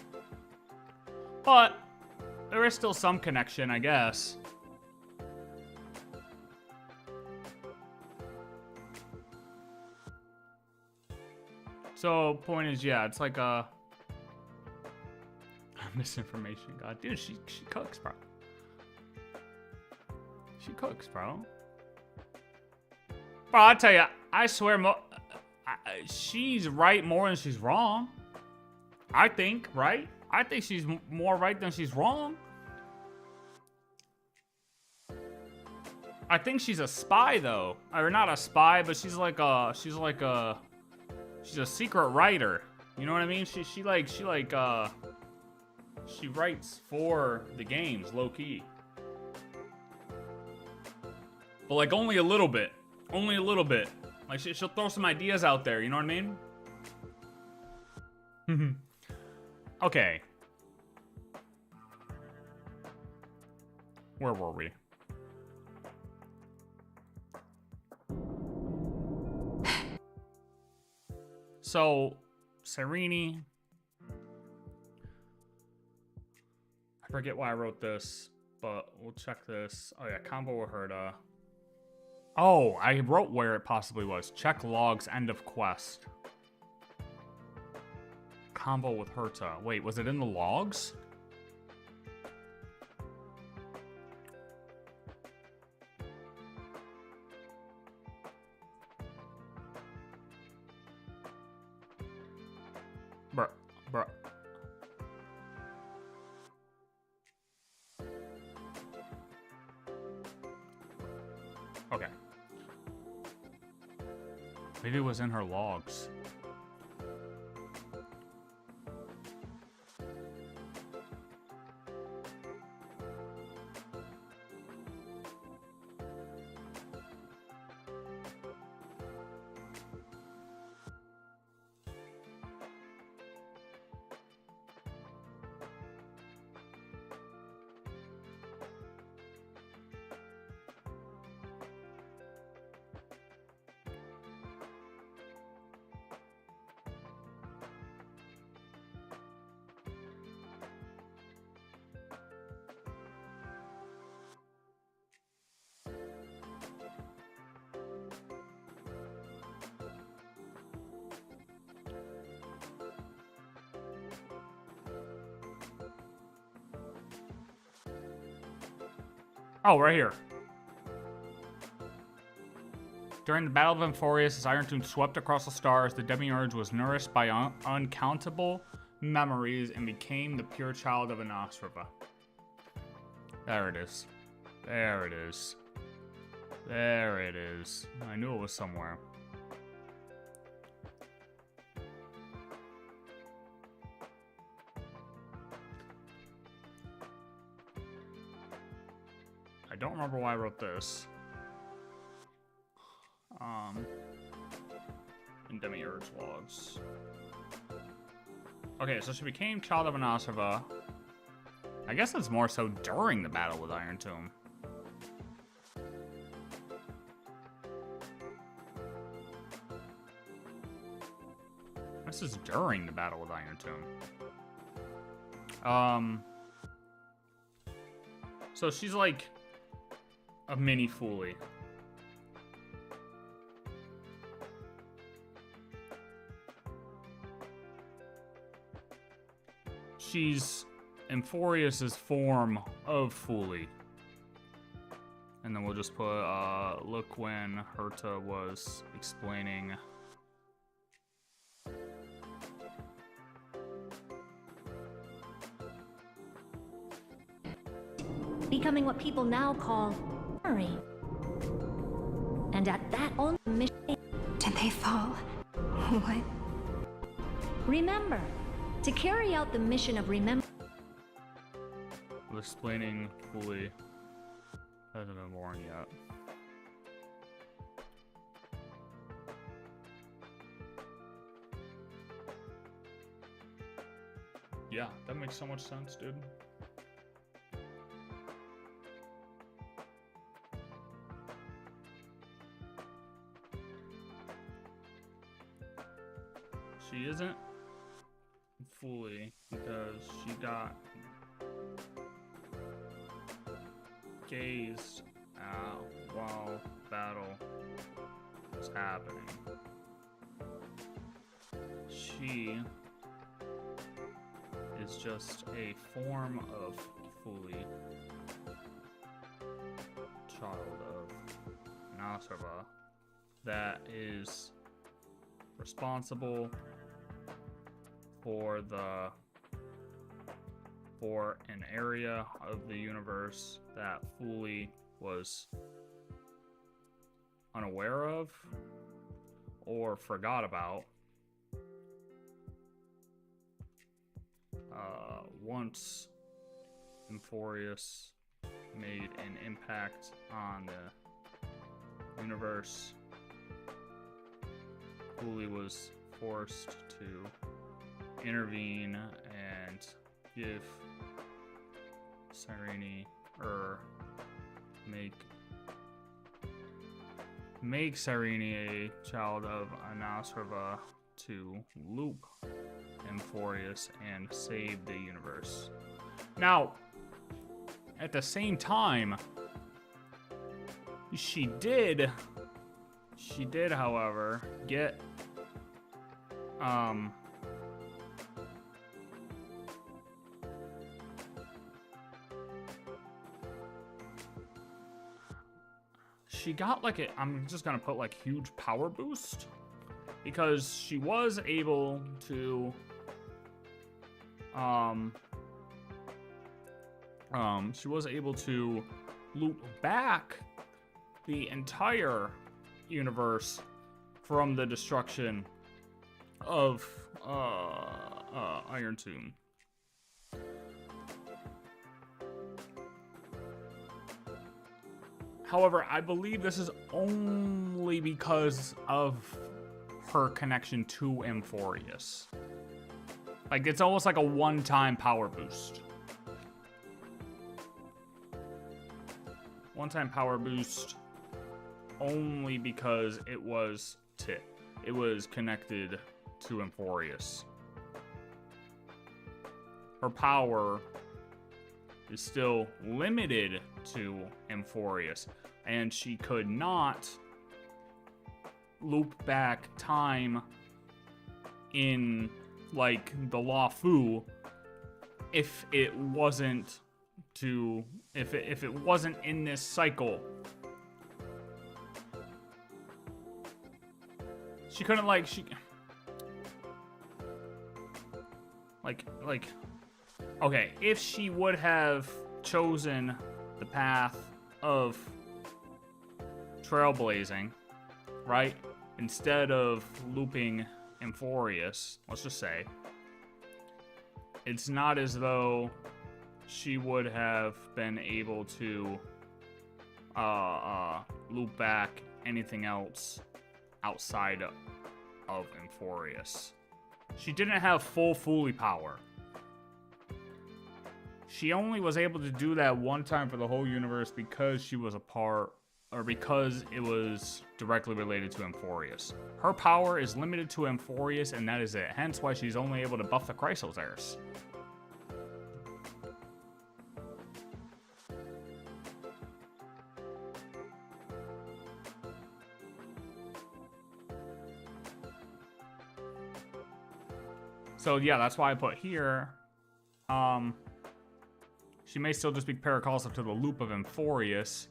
But there is still some connection, I guess. So, point is, yeah, it's like a misinformation. God, dude, she cooks, bro. She cooks, bro. Bro, I tell you, I swear, she's right more than she's wrong. I think, right? I think she's more right than she's wrong. I think she's a spy, though. Or not a spy, but she's a secret writer. You know what I mean? She writes for the games, low key. But like only a little bit. Only a little bit. Like she'll throw some ideas out there, you know what I mean? Okay. Where were we? So, CYRENE. I forget why I wrote this, but we'll check this. Oh yeah, combo with HERTA. Oh, I wrote where it possibly was. Check logs, end of quest. Combo with HERTA. Wait, was it in the logs? Bruh. Okay. Maybe it was in her logs. Oh, right here. During the Battle of Amphoreus, as Irontomb swept across the stars, the Demiurge was nourished by uncountable memories and became the pure child of a NOUS'S. There it is. There it is. There it is. I knew it was somewhere. I don't remember why I wrote this. In Demiurge logs. Okay, so she became child of a NOUS'S. I guess it's more so during the battle with Irontomb. This is during the battle with Irontomb. So she's like a mini FULI. She's Amphoreus's form of FULI. And then we'll just put, look when HERTA was explaining becoming what people now call memory. And at that only mission... Did they fall? What? Remember, to carry out the mission of remember... Explaining FULI hasn't been born yet. Yeah, that makes so much sense, dude. She isn't FULI because she got gazed at while battle was happening. She is just a form of FULI, child of NOUS'S, that is responsible for an area of the universe that FULI was unaware of or forgot about. Once amphoreus made an impact on the universe, FULI was forced to intervene and give CYRENE, or make CYRENE a child of NOUS'S to loop amphoreus and save the universe. Now, at the same time, she did, however, get she got like a, I'm just gonna put like huge power boost, because she was able to loop back the entire universe from the destruction of irontomb. However, I believe this is only because of her connection to amphoreus. Like, it's almost like a one-time power boost. One-time power boost only because it was connected to amphoreus. Her power is still limited to amphoreus, and she could not loop back time in like the Law Fu if it wasn't in this cycle. She couldn't okay, if she would have chosen the path of trailblazing, right, instead of looping amphoreus, let's just say, it's not as though she would have been able to loop back anything else outside of amphoreus. She didn't have full FULI power. She only was able to do that one time for the whole universe because she was a part, or because it was directly related to amphoreus. Her power is limited to amphoreus, and that is it. Hence why she's only able to buff the chrysosers. So yeah, that's why I put here. She may still just be paracalcic to the loop of amphoreus.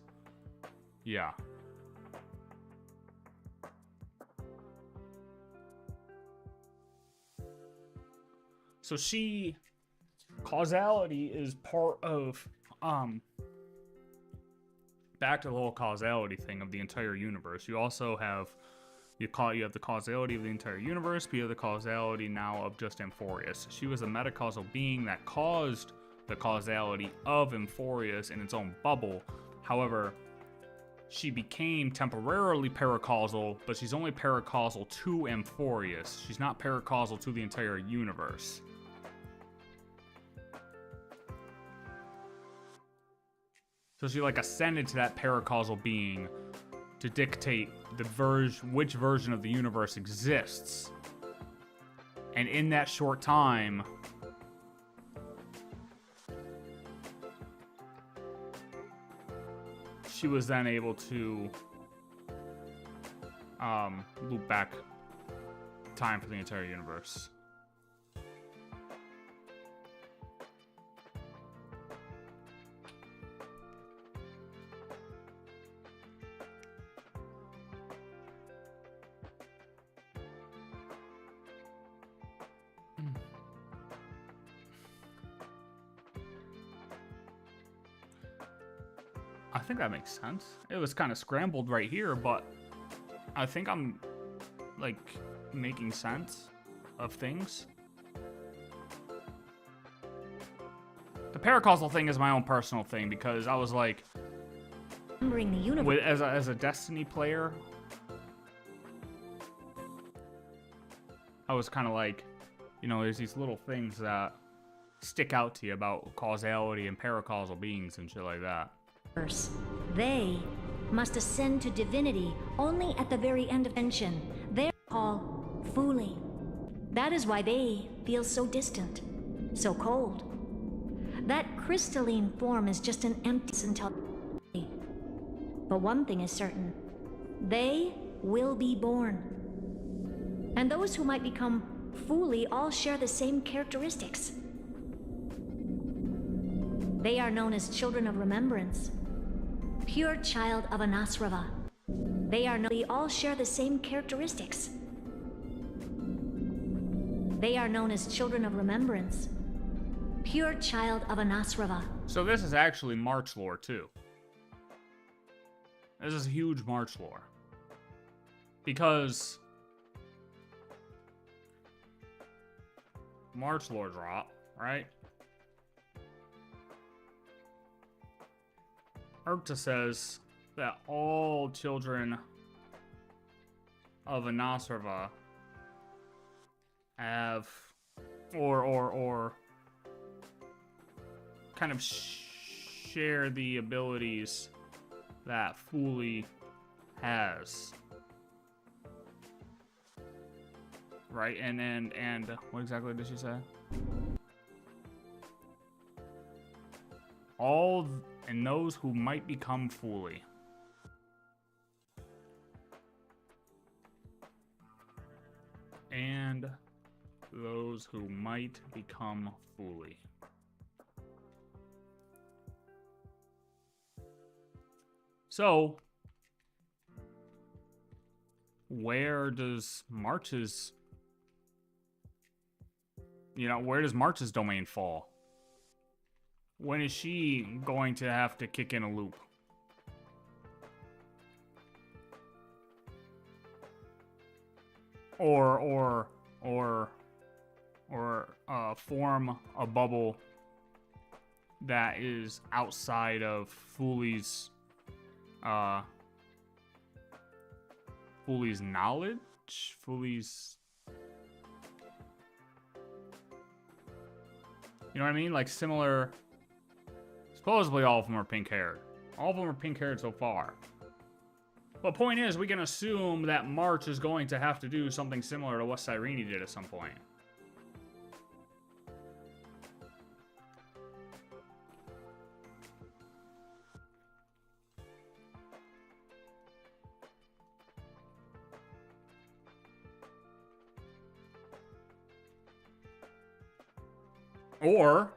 Yeah. So causality is part of back to the whole causality thing of the entire universe. You also have you have the causality of the entire universe, but you have the causality now of just Amphoreus. She was a metacausal being that caused the causality of Amphoreus in its own bubble. However, she became temporarily paracausal, but she's only paracausal to Amphoreus. She's not paracausal to the entire universe. So she like ascended to that paracausal being to dictate the which version of the universe exists. And in that short time, she was then able to loop back time for the entire universe. I think that makes sense. It was kind of scrambled right here, but I think I'm, like, making sense of things. The paracausal thing is my own personal thing, because I was like, Remembering the universe. as a Destiny player, I was kind of like, you know, there's these little things that stick out to you about causality and paracausal beings and shit like that. They must ascend to divinity only at the very end of ascension. They're called FULI. That is why they feel so distant, so cold. That crystalline form is just an empty until. But one thing is certain: they will be born. And those who might become FULI all share the same characteristics. They are known as children of remembrance. Pure child of Anasrava. They all share the same characteristics. They are known as children of remembrance. Pure child of Anasrava. So this is actually March lore too. This is huge March lore. Because March lore drop, right? HERTA says that all children of Anasrava have, or kind of share the abilities that FULI has, right? And what exactly did she say? And those who might become FULI. And those who might become FULI. So, where does March's domain fall? When is she going to have to kick in a loop? Or form a bubble that is outside of FULI's knowledge? FULI's... You know what I mean? Like similar... Supposedly all of them are pink-haired. All of them are pink-haired so far. But point is, we can assume that March is going to have to do something similar to what CYRENE did at some point. Or,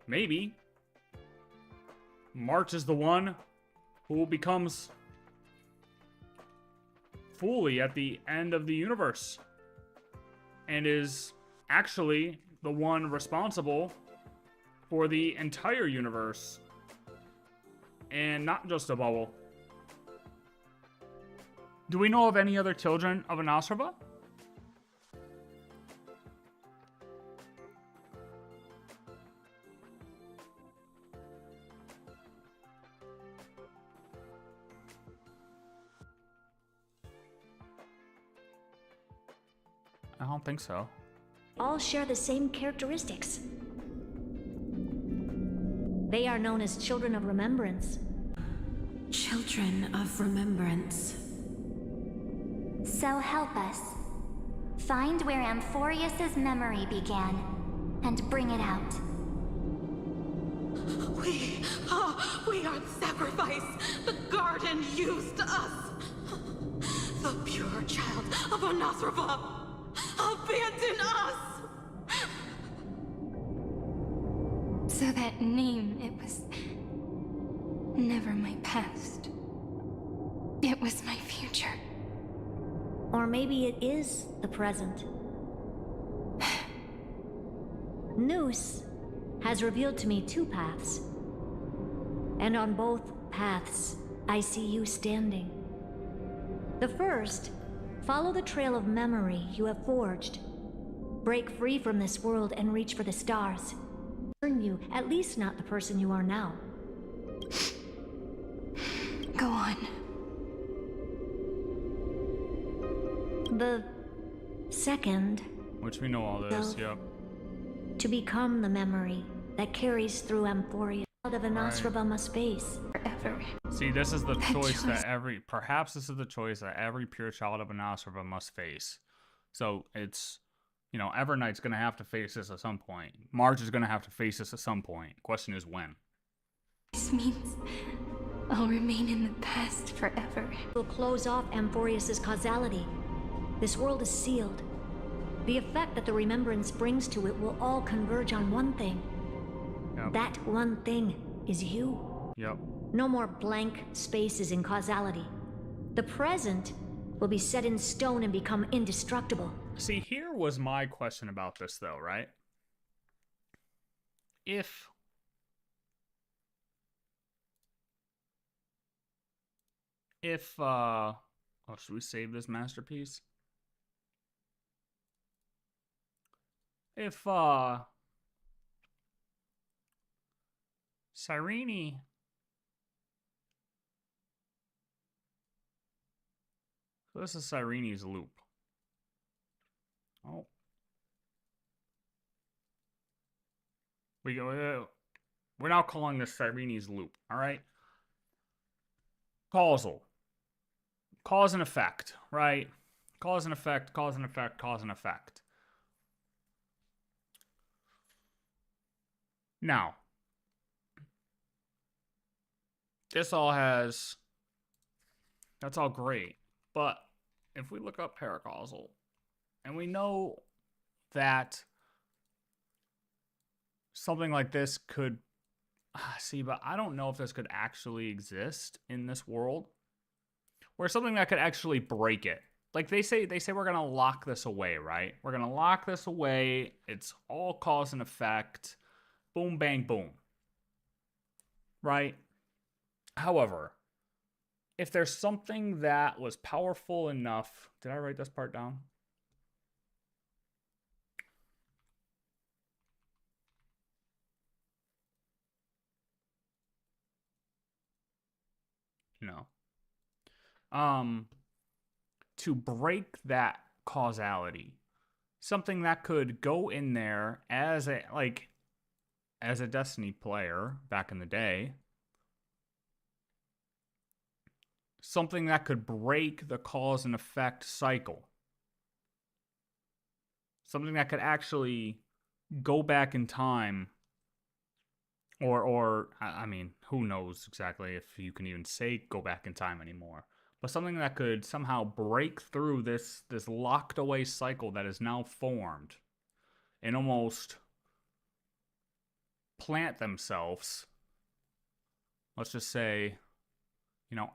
maybe, March is the one who becomes FULI at the end of the universe. And is actually the one responsible for the entire universe. And not just a bubble, Do we know of any other children of Anasraba? I don't think so. All share the same characteristics. They are known as Children of Remembrance. Children of Remembrance. So help us. Find where Amphoreus's memory began, and bring it out. We are sacrifice. The garden used us. The pure child of Anasrava. Abandon us! So that name, it was never my past. It was my future. Or maybe it is the present. NOUS'S has revealed to me two paths. And on both paths, I see you standing. The first, follow the trail of memory you have forged. Break free from this world and reach for the stars. Turn you, at least not the person you are now. Go on. The second, Which we know all this, No. yep. to become the memory that carries through Amphoreus. Out of Anasrava must face. Forever. See, this is the That choice that choice. perhaps this is the choice that every pure child of Anasrava must face. So it's, you know, Everknight's going to have to face this at some point. Marge is going to have to face this at some point. Question is when. This means I'll remain in the past forever. Will close off Amphoreus's causality. This world is sealed. The effect that the remembrance brings to it will all converge on one thing. Yep. That one thing is you. Yep. No more blank spaces in causality. The present will be set in stone and become indestructible. See, here was my question about this, though, right? If oh, should we save this masterpiece? If Cyrene so this is Cyrene's loop. Oh. We're now calling this Cyrene's loop, all right? Causal. Cause and effect, right? Cause and effect, cause and effect, cause and effect. Now, this all has, that's all great, but if we look up paracausal, and we know that something like this could, see, but I don't know if this could actually exist in this world, where something that could actually break it. Like they say we're gonna lock this away, right? We're gonna lock this away. It's all cause and effect. Boom, bang, boom. Right? However, if there's something that was powerful enough... Did I write this part down? No. To break that causality. Something that could go in there as a, like... as a Destiny player back in the day, something that could break the cause and effect cycle. Something that could actually go back in time, or I mean, who knows exactly if you can even say go back in time anymore. But something that could somehow break through this locked away cycle that is now formed and almost plant themselves, let's just say, you know,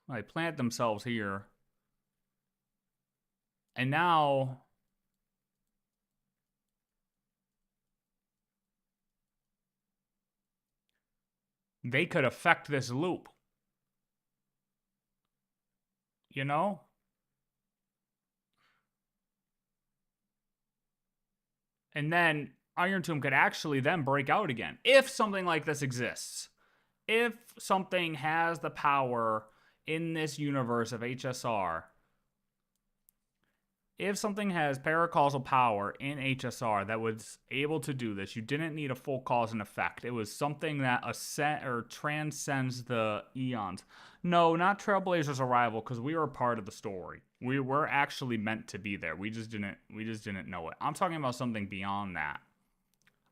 they plant themselves here, and now they could affect this loop. you know? And then Irontomb could actually then break out again if something like this exists. If something has the power in this universe of HSR, if something has paracausal power in HSR that was able to do this, you didn't need a full cause and effect. It was something that transcends the eons. No, not Trailblazer's arrival, because we were a part of the story. We were actually meant to be there. We just didn't know it. I'm talking about something beyond that.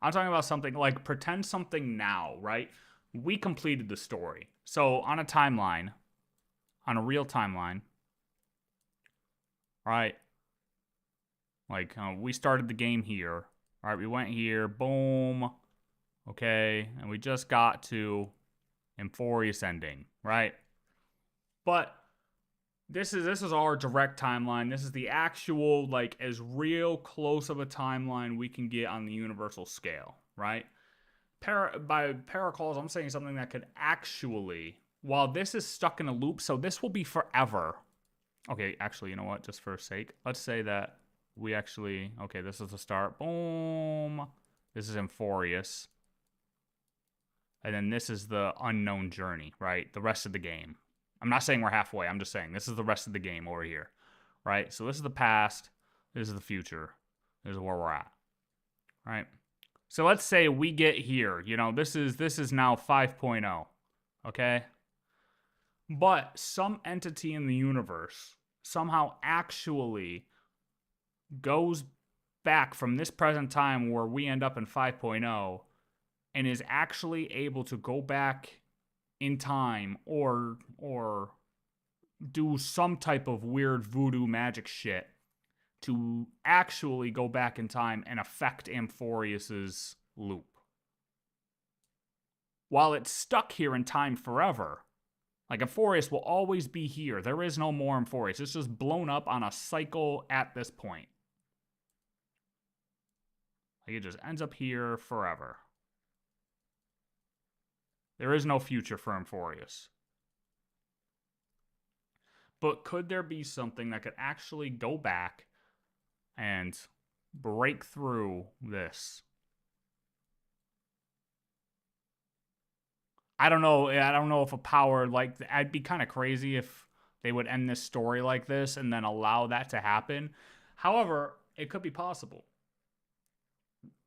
I'm talking about something like pretend something now, right? We completed the story. So on a timeline, on a real timeline, right? Like, we started the game here. All right, we went here, boom. Okay, and we just got to amphoreus ending, right? But this is our direct timeline. This is the actual, like, as real close of a timeline we can get on the universal scale, right? By paracalls, I'm saying something that could actually, while this is stuck in a loop, so this will be forever. Okay, actually, you know what? Just for sake, let's say that we actually, okay, this is the start. Boom. This is amphoreus. And then this is the unknown journey, right? The rest of the game. I'm not saying we're halfway. I'm just saying this is the rest of the game over here, right? So this is the past. This is the future. This is where we're at, right? So let's say we get here. You know, this is now 5.0, okay? But some entity in the universe somehow actually goes back from this present time where we end up in 5.0 and is actually able to go back in time or do some type of weird voodoo magic shit to actually go back in time and affect amphoreus's loop. While it's stuck here in time forever, like amphoreus will always be here. There is no more amphoreus. It's just blown up on a cycle at this point. Like it just ends up here forever. There is no future for amphoreus. But could there be something that could actually go back and break through this? I don't know. I don't know if a power like I'd be kind of crazy if they would end this story like this and then allow that to happen. However, it could be possible.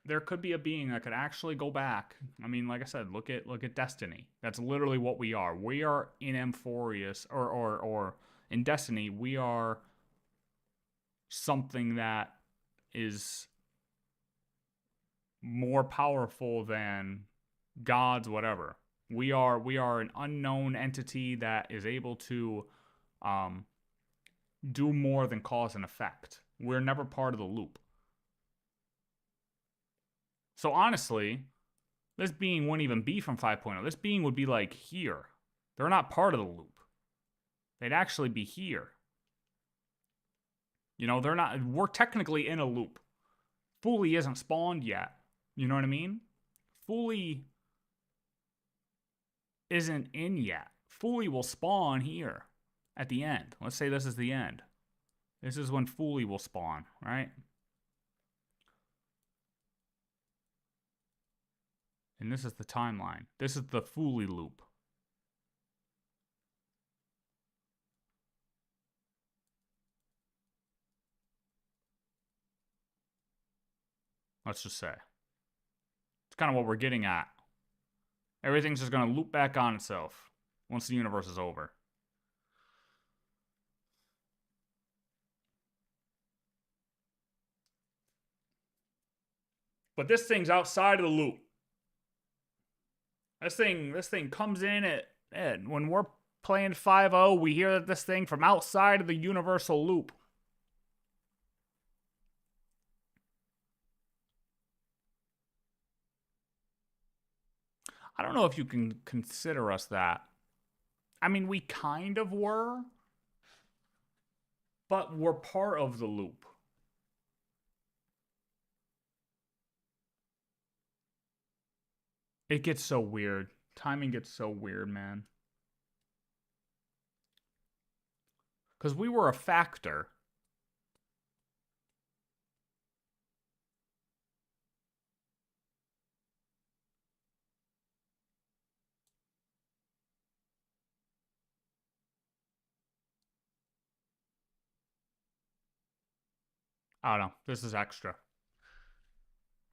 There could be a being that could actually go back. I mean, like I said, look at Destiny. That's literally what we are. We are in amphoreus or in Destiny, we are something that is more powerful than gods, whatever. We are an unknown entity that is able to do more than cause and effect. We're never part of the loop. So honestly, this being wouldn't even be from 5.0. This being would be like here. They're not part of the loop. They'd actually be here. You know, they're not. We're technically in a loop. FULI isn't spawned yet. You know what I mean? FULI isn't in yet. FULI will spawn here at the end. Let's say this is the end. This is when FULI will spawn, right? And this is the timeline. This is the FULI loop. Let's just say. It's kind of what we're getting at. Everything's just going to loop back on itself once the universe is over. But this thing's outside of the loop. This thing comes in at when we're playing 5.0, we hear that this thing from outside of the universal loop. I don't know if you can consider us that. I mean, we kind of were, but we're part of the loop. It gets so weird. Timing gets so weird, man. Because we were a factor. I don't know. This is extra.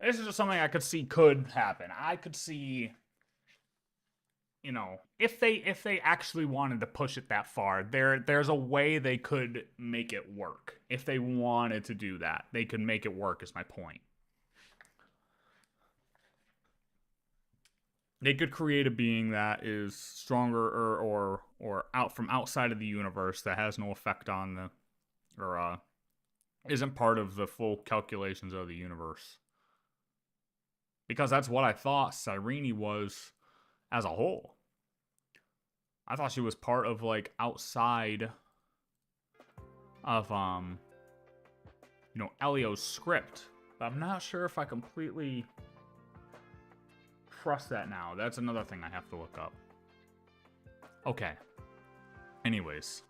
This is just something I could see could happen. I could see, you know, if they actually wanted to push it that far, there's a way they could make it work. If they wanted to do that, they could make it work, is my point. They could create a being that is stronger or out from outside of the universe that has no effect on the, or isn't part of the full calculations of the universe. Because that's what I thought Cyrene was as a whole. I thought she was part of, like, outside of, you know, Elio's script. But I'm not sure if I completely trust that now. That's another thing I have to look up. Okay. Anyways.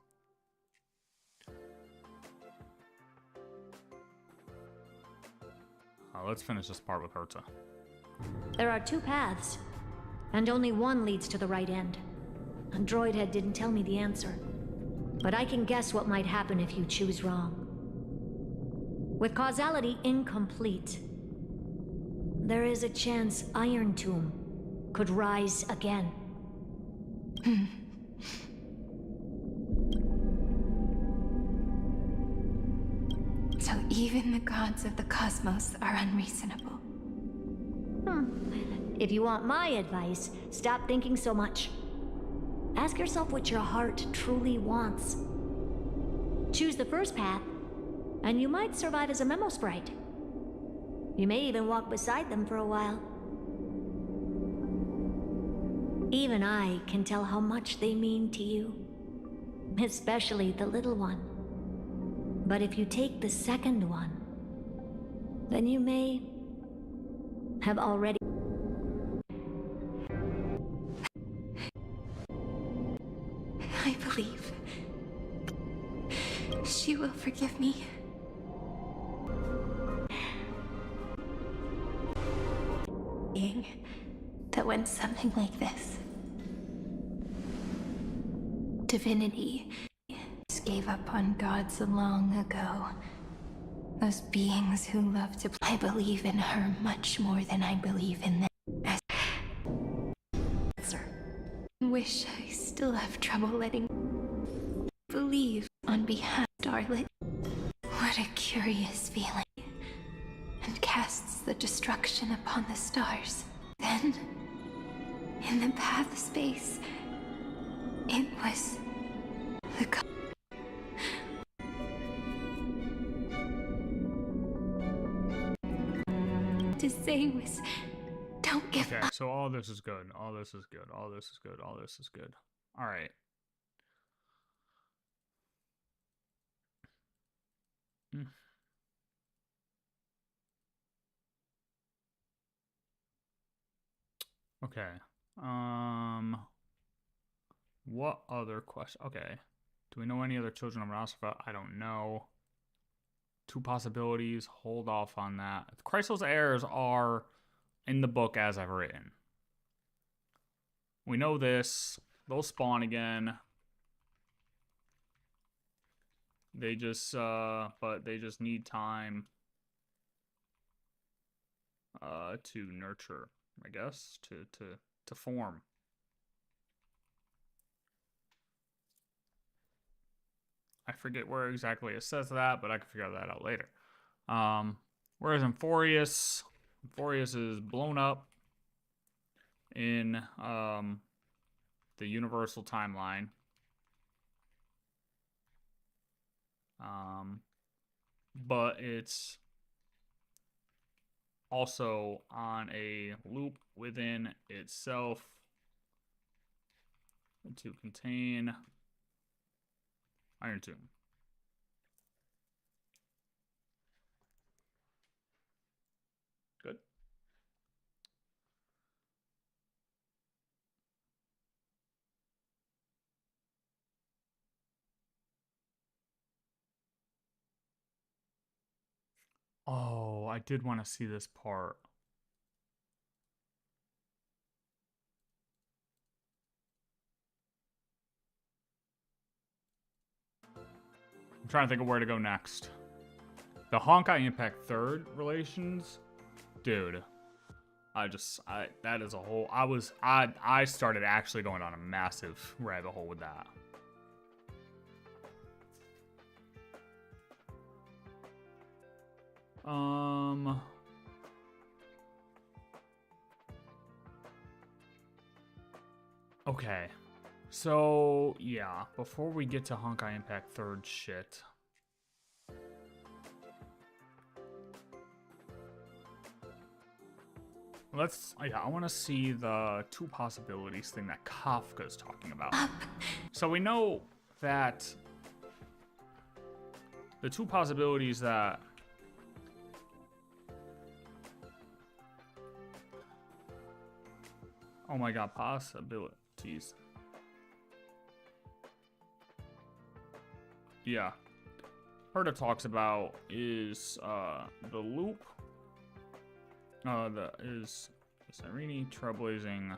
Let's finish this part with HERTA. There are two paths, and only one leads to the right end. A droid head didn't tell me the answer, but I can guess what might happen if you choose wrong. With causality incomplete, there is a chance Irontomb could rise again. So even the gods of the cosmos are unreasonable. If you want my advice, stop thinking so much. Ask yourself what your heart truly wants. Choose the first path, and you might survive as a memo sprite. You may even walk beside them for a while. Even I can tell how much they mean to you, especially the little one. But if you take the second one, then you may have already... I believe she will forgive me. That when something like this, divinity, gave up on gods long ago. Those beings who love to... I believe in her much more than I believe in them. Wish I still have trouble letting believe on behalf of Starlit. What a curious feeling. And casts the destruction upon the stars. Then, in the path space, it was the to say was, don't give Okay, up. so all this is good. All this is good. All this is good. All this is good. All right. Okay. What other question? Okay. Do we know any other children of Nosferatu? I don't know. Two possibilities. Hold off on that. Chrysal's heirs are in the book as I've written. We know this. They'll spawn again. They just, but they just need time to nurture, I guess, to form. I forget where exactly it says that, but I can figure that out later. Whereas amphoreus is blown up in the universal timeline. But it's also on a loop within itself to contain irontomb. Good. I did want to see this part. I'm trying to think of where to go next. The Honkai Impact 3rd relations, dude. That is a whole. I started actually going on a massive rabbit hole with that. Okay. So, yeah, before we get to Honkai Impact 3rd shit. I want to see the two possibilities thing that Kafka's talking about. So we know that the two possibilities that oh my god, possibilities. Yeah. HERTA talks about is the loop. Is CYRENE trailblazing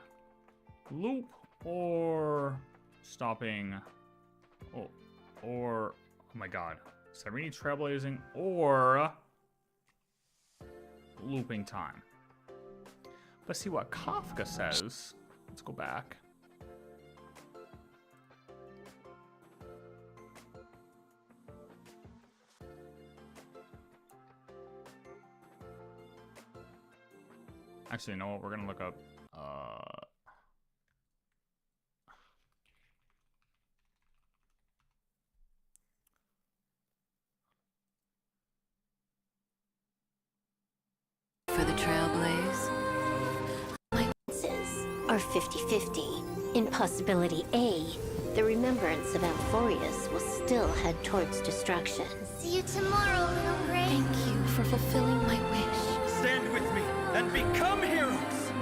loop or stopping? Oh my god, CYRENE trailblazing or looping time. Let's see what Kafka says. Let's go back. Actually, you know what? We're gonna look up. For the Trailblaze, my chances are 50-50. In possibility A, the remembrance of amphoreus will still head towards destruction. See you tomorrow, little Gray. Thank you for fulfilling my wish. Stand with me and become heroes!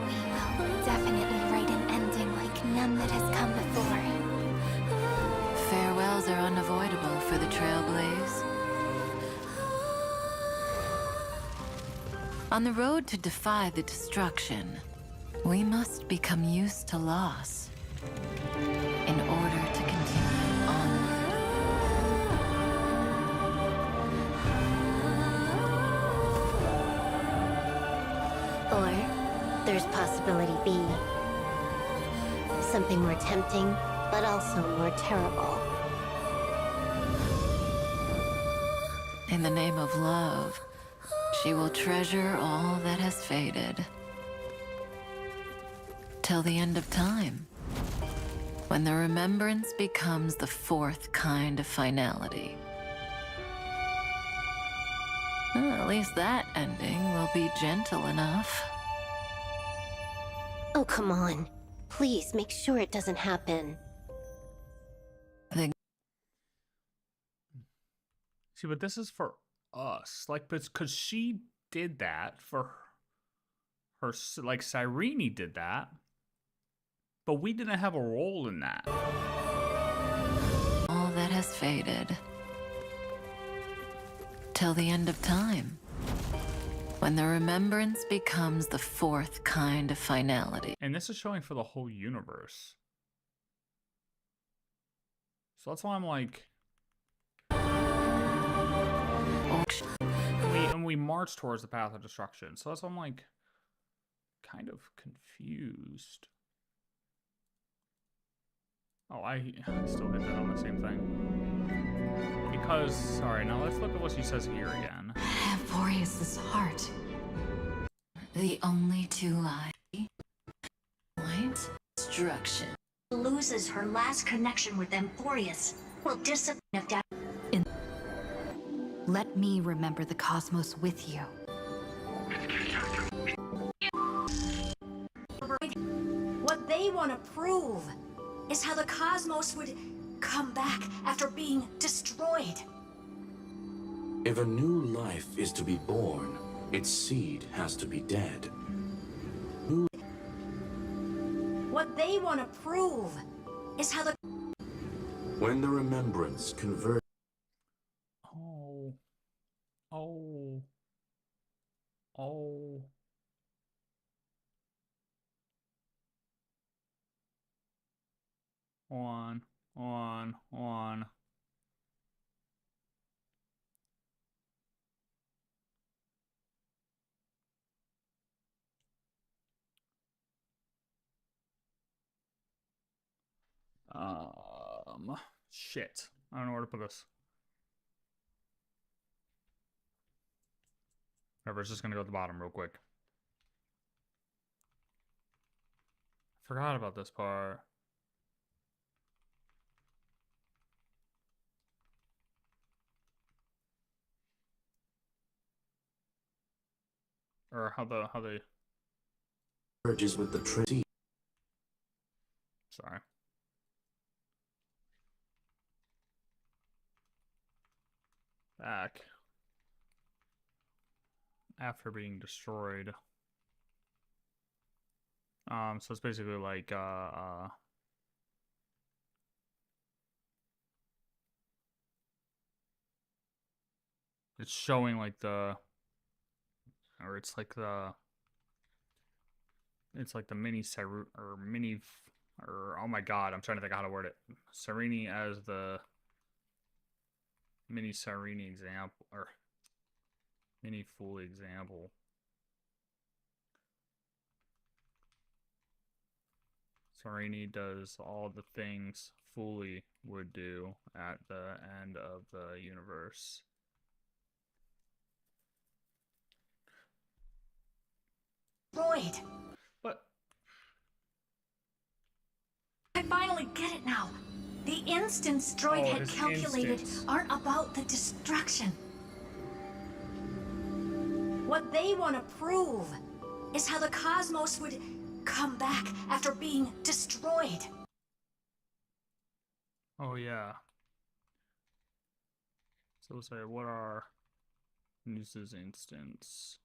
We will definitely write an ending like none that has come before. Farewells are unavoidable for the Trailblaze. On the road to defy the destruction, we must become used to loss in order to continue onward. Or there's possibility B. Something more tempting, but also more terrible. In the name of love, she will treasure all that has faded. Till the end of time, when the remembrance becomes the fourth kind of finality. Well, at least that ending will be gentle enough. Oh, come on. Please make sure it doesn't happen. See, but this is for us. Like, because she did that for her, like, CYRENE did that. But we didn't have a role in that. All that has faded. Till the end of time. When the remembrance becomes the fourth kind of finality. And this is showing for the whole universe. So that's why I'm like... And we march towards the path of destruction. So that's why I'm like... kind of confused. Oh, I still hit that on the same thing. Because, sorry, now let's look at what she says here again. Amphoreus' heart. The only two lies. Point. Destruction. Loses her last connection with amphoreus. Will disappear if that. Let me remember the cosmos with you. What they want to prove is how the cosmos would come back after being destroyed. If a new life is to be born, its seed has to be dead. What they want to prove is how the... When the remembrance converts... Oh. Oh. On. Shit. I don't know where to put this. Whatever, it's just gonna go at the bottom real quick. Forgot about this part. Or how they Merges with the tree. sorry. Back. After being destroyed. So it's basically like it's showing like the, or it's like the mini or mini, or oh my god, I'm trying to think how to word it. CYRENE as the mini CYRENE example, or mini FULI example. CYRENE does all the things FULI would do at the end of the universe. Droid! But I finally get it now. The instants Droid had his calculated instants. aren't about the destruction. What they want to prove is how the cosmos would come back after being destroyed. Oh yeah. So we'll say, what are NOUS'S instants?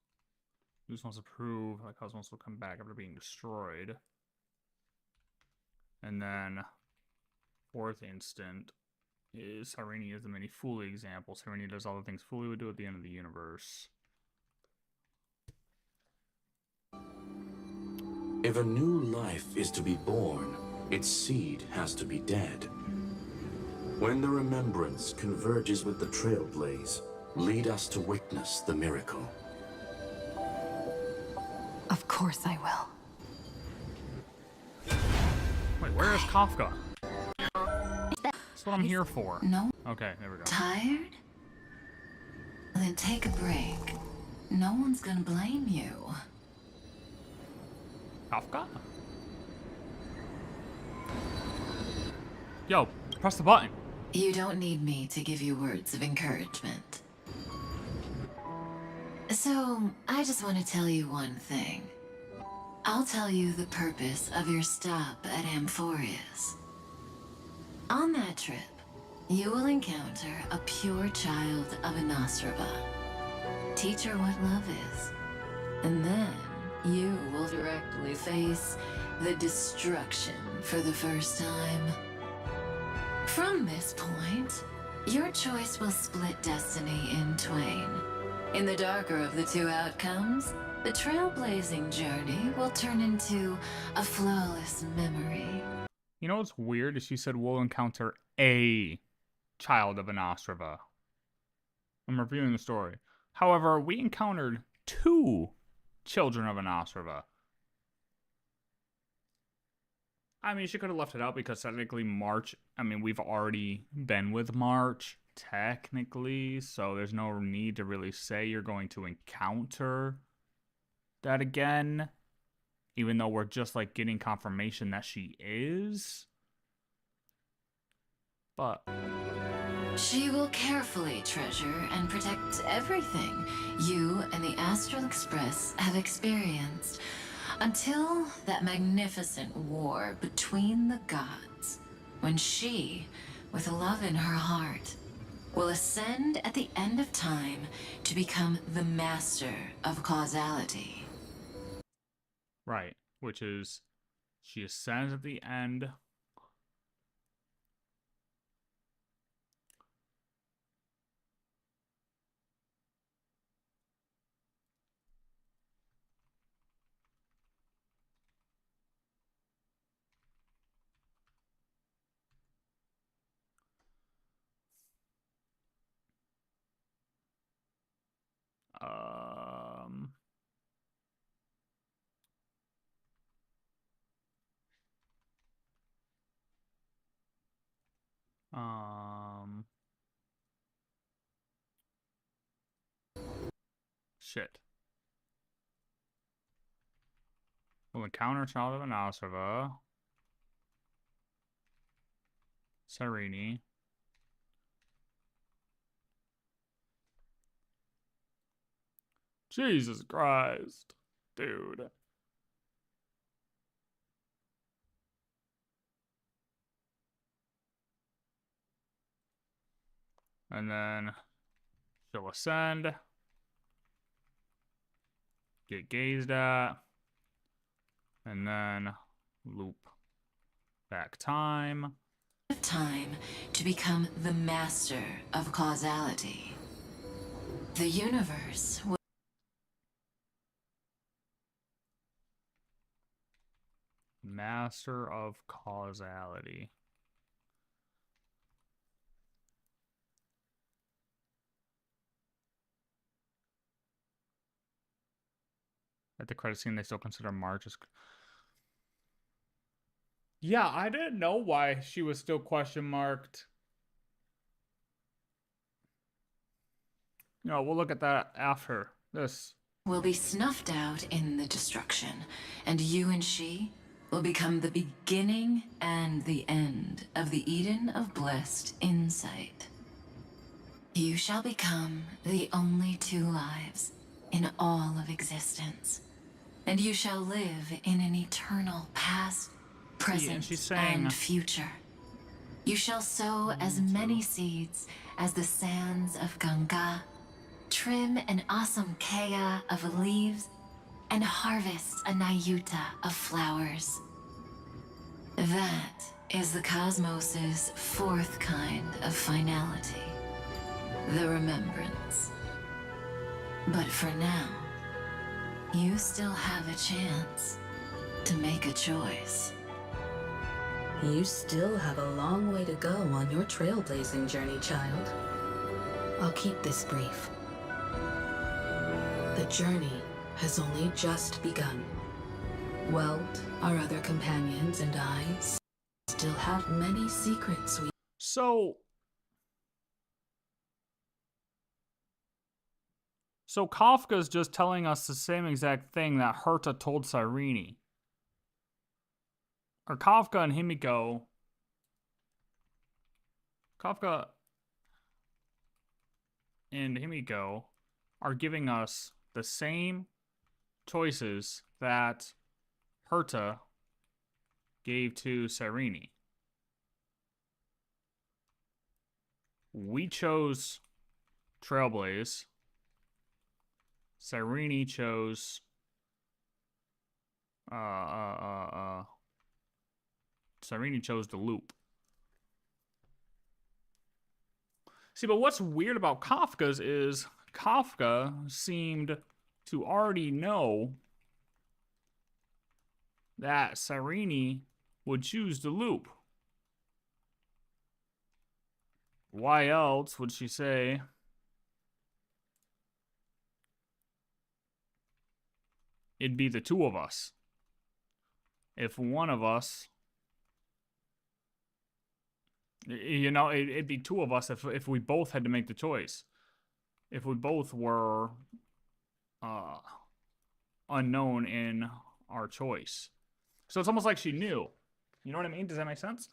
NOUS wants to prove that cosmos will come back after being destroyed. And then fourth instant is CYRENE is the mini FULI example. CYRENE does all the things FULI would do at the end of the universe. If a new life is to be born, its seed has to be dead. When the remembrance converges with the trailblaze, lead us to witness the miracle. Of course I will. Wait, where is Kafka? That's what I'm here for. No? Okay, there we go. Tired? Then take a break. No one's gonna blame you. Kafka? Yo, press the button. You don't need me to give you words of encouragement. So, I just want to tell you one thing. I'll tell you the purpose of your stop at amphoreus. On that trip, you will encounter a pure child of Nosrava. Teach her what love is. And then, you will directly face the destruction for the first time. From this point, your choice will split destiny in twain. In the darker of the two outcomes, the trailblazing journey will turn into a flawless memory. You know what's weird is she said we'll encounter a child of Nosrava. I'm reviewing the story. However, we encountered 2 children of Nosrava. I mean, she could have left it out because technically March, I mean, we've already been with March, technically, so there's no need to really say you're going to encounter that again, even though we're just, like, getting confirmation that she is. But She will carefully treasure and protect everything you and the Astral Express have experienced until that magnificent war between the gods, when she, with love in her heart, will ascend at the end of time to become the master of causality. right, which is she ascends at the end. Shit. Will encounter child of Anasrava. Cyrene. Jesus Christ. Dude. And then she'll ascend. Get gazed at. And then loop back time. Time to become the master of causality. The universe will Master of causality. At the credit scene, they still consider March as... Yeah, I didn't know why she was still question marked. No, we'll look at that after this. will be snuffed out in the destruction, and you and she will become the beginning and the end of the Eden of blessed insight. You shall become the only two lives in all of existence, and you shall live in an eternal past, present, and future. You shall sow as many seeds as the sands of Ganga, trim an awesome kea of leaves, and harvest a nayuta of flowers. That is the cosmos's fourth kind of finality, the remembrance. But for now, you still have a chance to make a choice. You still have a long way to go on your trailblazing journey, child. I'll keep this brief. The journey has only just begun. Welt, our other companions, and I still have many secrets we... So Kafka's just telling us the same exact thing that Herta told Cyrene. Or Kafka and Himiko. Kafka and Himiko are giving us the same choices that Herta gave to Cyrene. We chose Trailblaze. Cyrene chose Cyrene chose the loop. See, but what's weird about Kafka's is Kafka seemed to already know that Cyrene would choose the loop. Why else would she say it'd be the two of us? If one of us, you know, it'd be two of us if we both had to make the choice. If we both were unknown in our choice. So it's almost like she knew. You know what I mean? Does that make sense?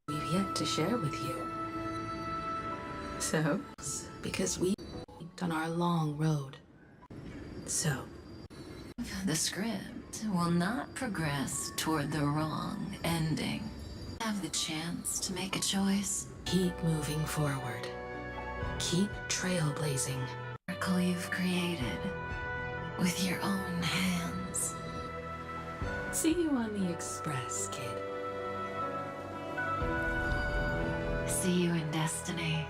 we've yet to share with you. So, because we on our long road. So, The script will not progress toward the wrong ending. Have the chance to make a choice. keep moving forward. Keep trailblazing. Miracle you've created with your own hands. See you on the Express, kid. See you in destiny.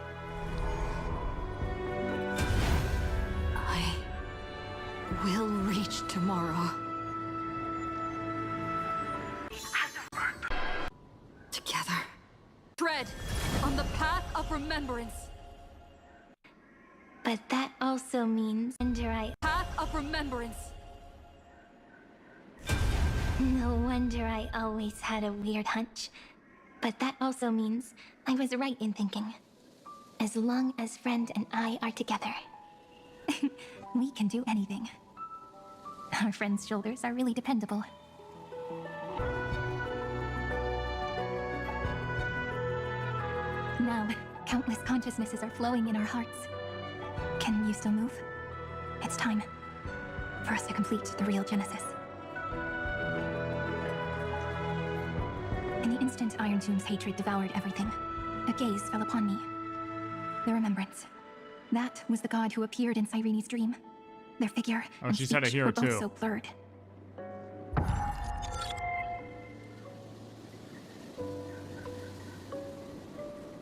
I will reach tomorrow. Together. Tread on the path of remembrance. But But that also means Path of remembrance. No wonder I always had a weird hunch. But that also means I was right in thinking. As long as Friend and I are together, we can do anything. Our friend's shoulders are really dependable. Now, countless consciousnesses are flowing in our hearts. Can you still move? It's time for us to complete the real Genesis. In the instant Irontomb's hatred devoured everything, a gaze fell upon me. The remembrance. That was the god who appeared in Cyrene's dream. Their figure and she's had it speech here were both too. so blurred.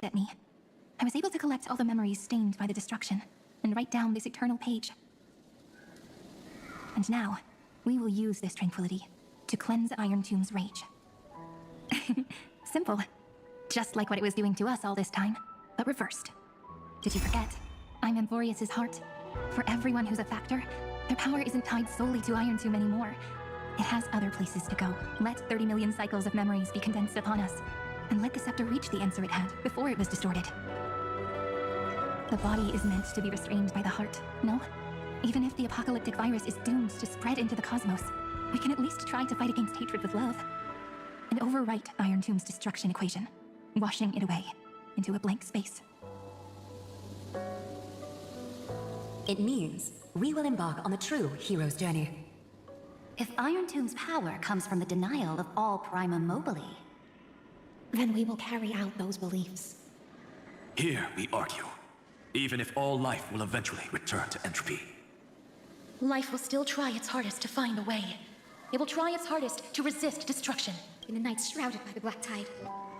At me. I was able to collect all the memories stained by the destruction and write down this eternal page. And now, we will use this tranquility to cleanse Irontomb's rage. Simple. Just like what it was doing to us all this time, but reversed. Did you forget? I'm amphoreus' heart. For everyone who's a factor, their power isn't tied solely to Irontomb anymore. It has other places to go. Let 30 million cycles of memories be condensed upon us, and let the scepter reach the answer it had before it was distorted. The body is meant to be restrained by the heart, no? Even if the apocalyptic virus is doomed to spread into the cosmos, we can at least try to fight against hatred with love. And overwrite Irontomb's destruction equation, washing it away into a blank space. It means we will embark on the true hero's journey. If Irontomb's power comes from the denial of all prima mobile, then we will carry out those beliefs. Here we argue. Even if all life will eventually return to entropy. Life will still try its hardest to find a way. It will try its hardest to resist destruction. In the night shrouded by the black tide,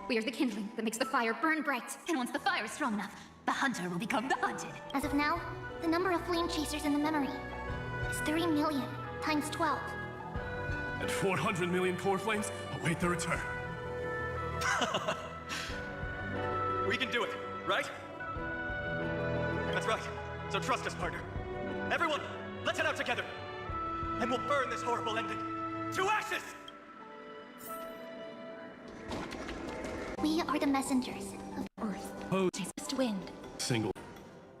we are the kindling that makes the fire burn bright. And once the fire is strong enough, the hunter will become the hunted. As of now, the number of flame chasers in the memory is 3 million times 12. And 400 million core flames await their return. We can do it, right? That's right. So trust us, partner. Everyone, let's head out together. And we'll burn this horrible ending to ashes! We are the messengers of Earth. Chasest wind. Single.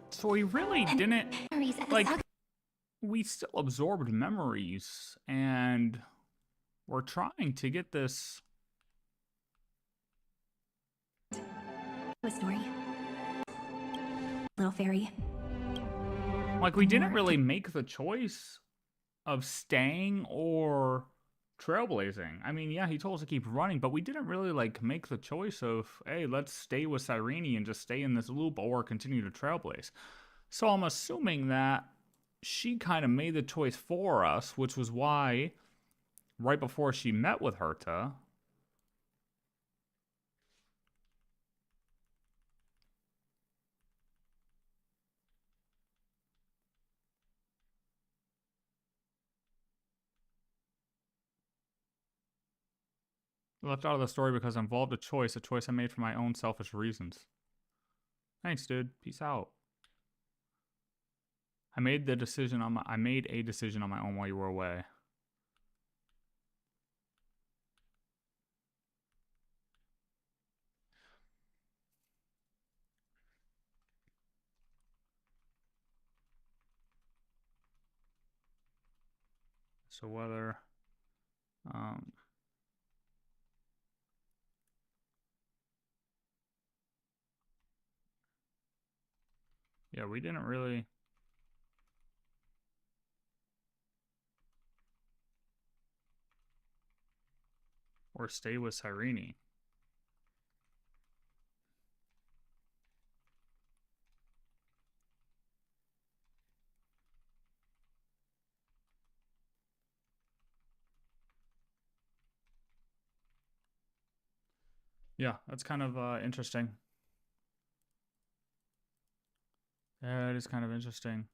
So we really didn't, Memories at the like, we still absorbed memories, and we're trying to get this. A story. Little fairy. Like, we didn't really make the choice of staying or trailblazing. I mean, yeah, he told us to keep running, but we didn't really, like, make the choice of, hey, let's stay with Cyrene and just stay in this loop or continue to trailblaze. So I'm assuming that she kind of made the choice for us, which was why, right before she met with HERTA, left out of the story because I involved a choice I made for my own selfish reasons. Thanks, dude. Peace out. I made a decision on my own while you were away. So whether yeah, we didn't really or stay with Cyrene. Yeah, that's kind of interesting. Yeah, it is kind of interesting.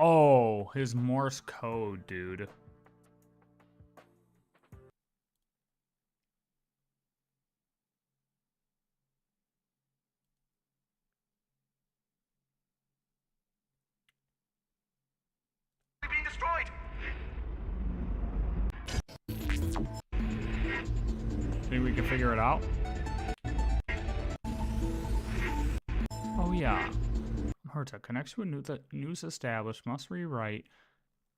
Oh, his Morse code, dude. Being destroyed. Think we can figure it out? Oh yeah. HERTA connects to a news established must rewrite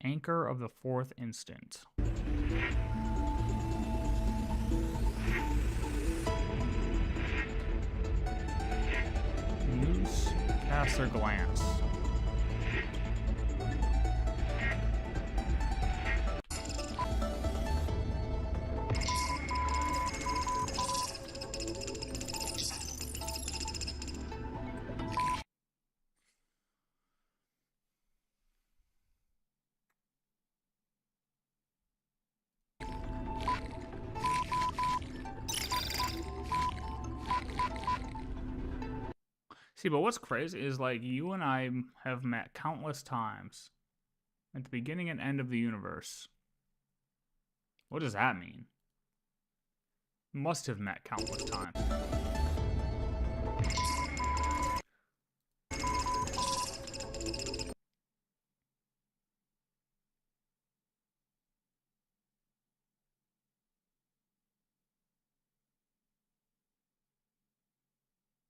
anchor of the 4th instant. News casts their glance. See, but what's crazy is, like, you and I have met countless times at the beginning and end of the universe. What does that mean? Must have met countless times.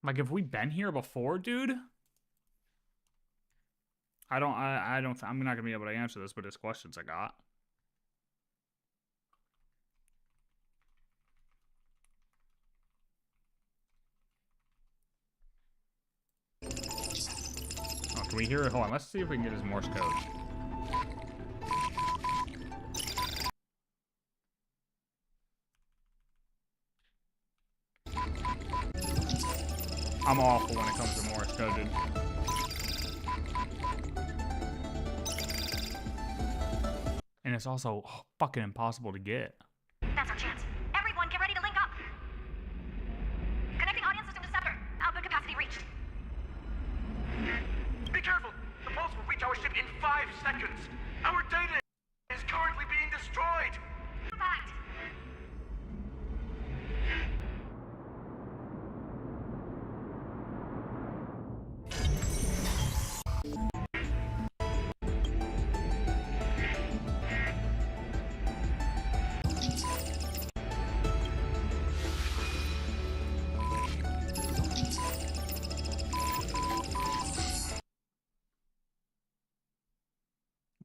Like, have we been here before, dude? I'm not gonna be able to answer this, but it's questions I got. Oh, can we hear it? Hold on, let's see if we can get his Morse code. I'm awful when it comes to Morse code, dude. And it's also fucking impossible to get. That's our chance. Everyone, get ready to link up. Connecting audience system to scepter. Output capacity reached. Be careful. The pulse will reach our ship in 5 seconds. Our data is currently being destroyed. Fact.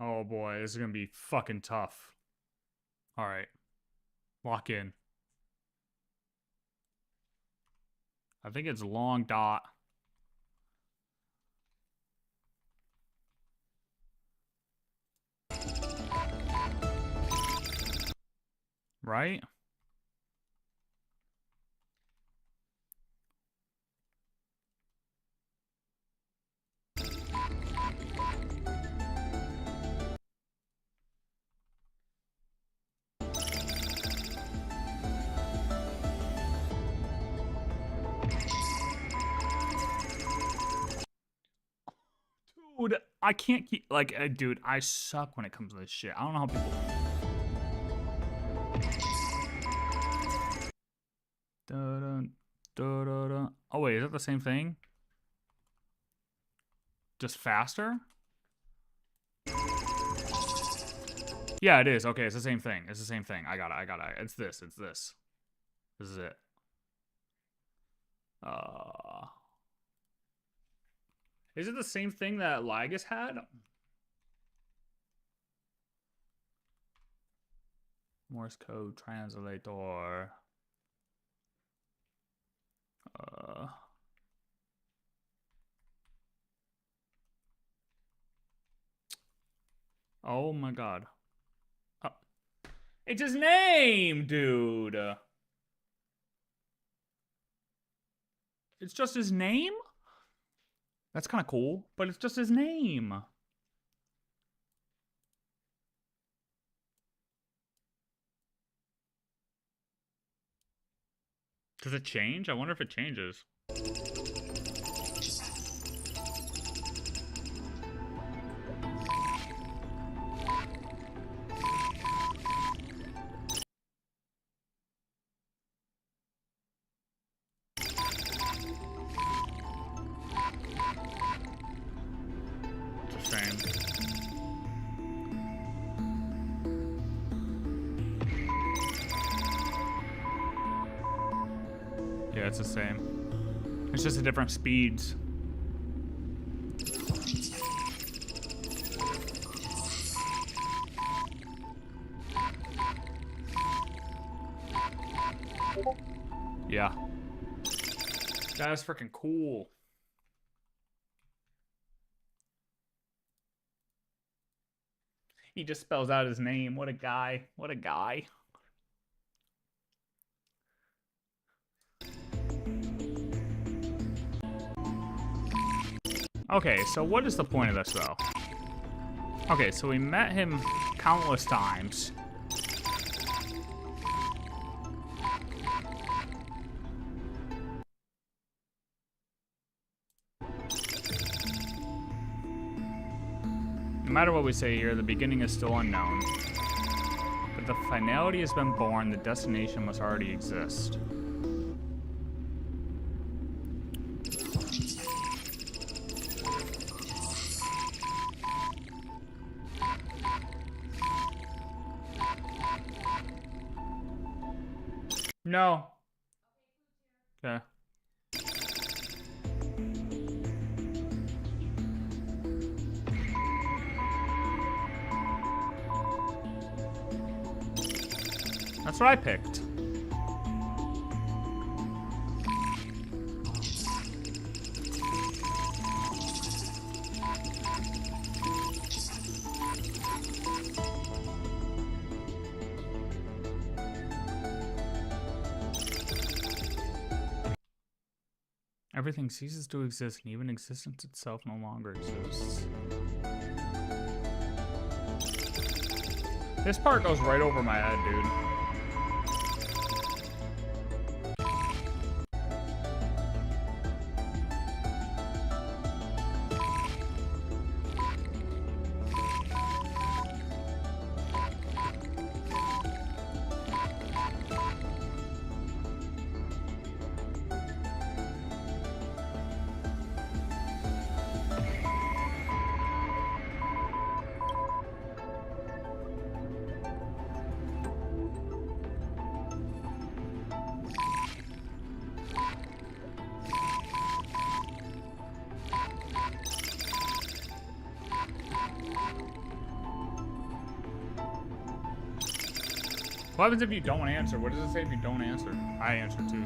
Oh boy, this is gonna be fucking tough. Alright. Lock in. I think it's long dot. Right? Dude, I can't keep, like, dude, I suck when it comes to this shit. I don't know how people... Da-da, da-da-da. Oh, wait, is that the same thing? Just faster? Yeah, it is. Okay, it's the same thing. It's the same thing. I got it. It's this. This is it. Is it the same thing that Ligus had? Morse code translator. Oh my god. It's his name, dude. It's just his name? That's kind of cool, but it's just his name. Does it change? I wonder if it changes. same. Yeah, it's the same. It's just a different speeds. Yeah. That is freaking cool. He just spells out his name. What a guy. What a guy. Okay, so what is the point of this, though? Okay, so we met him countless times. No matter what we say here, the beginning is still unknown. But the finality has been born, the destination must already exist. No. Okay. That's what I picked. Everything ceases to exist, and even existence itself no longer exists. This part goes right over my head, dude. What happens if you don't answer? What does it say if you don't answer? I answer too.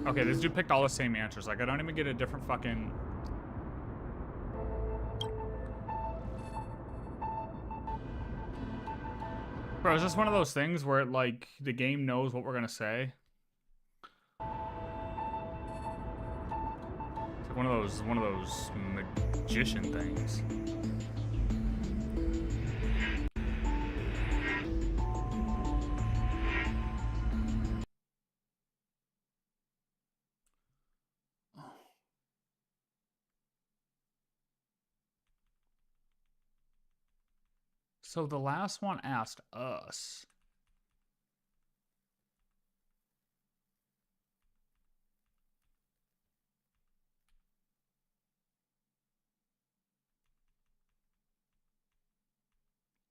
Okay, this dude picked all the same answers. Like, I don't even get a different fucking... Bro, is this one of those things where, like, the game knows what we're gonna say? It's like one of those magician things. So the last one asked us.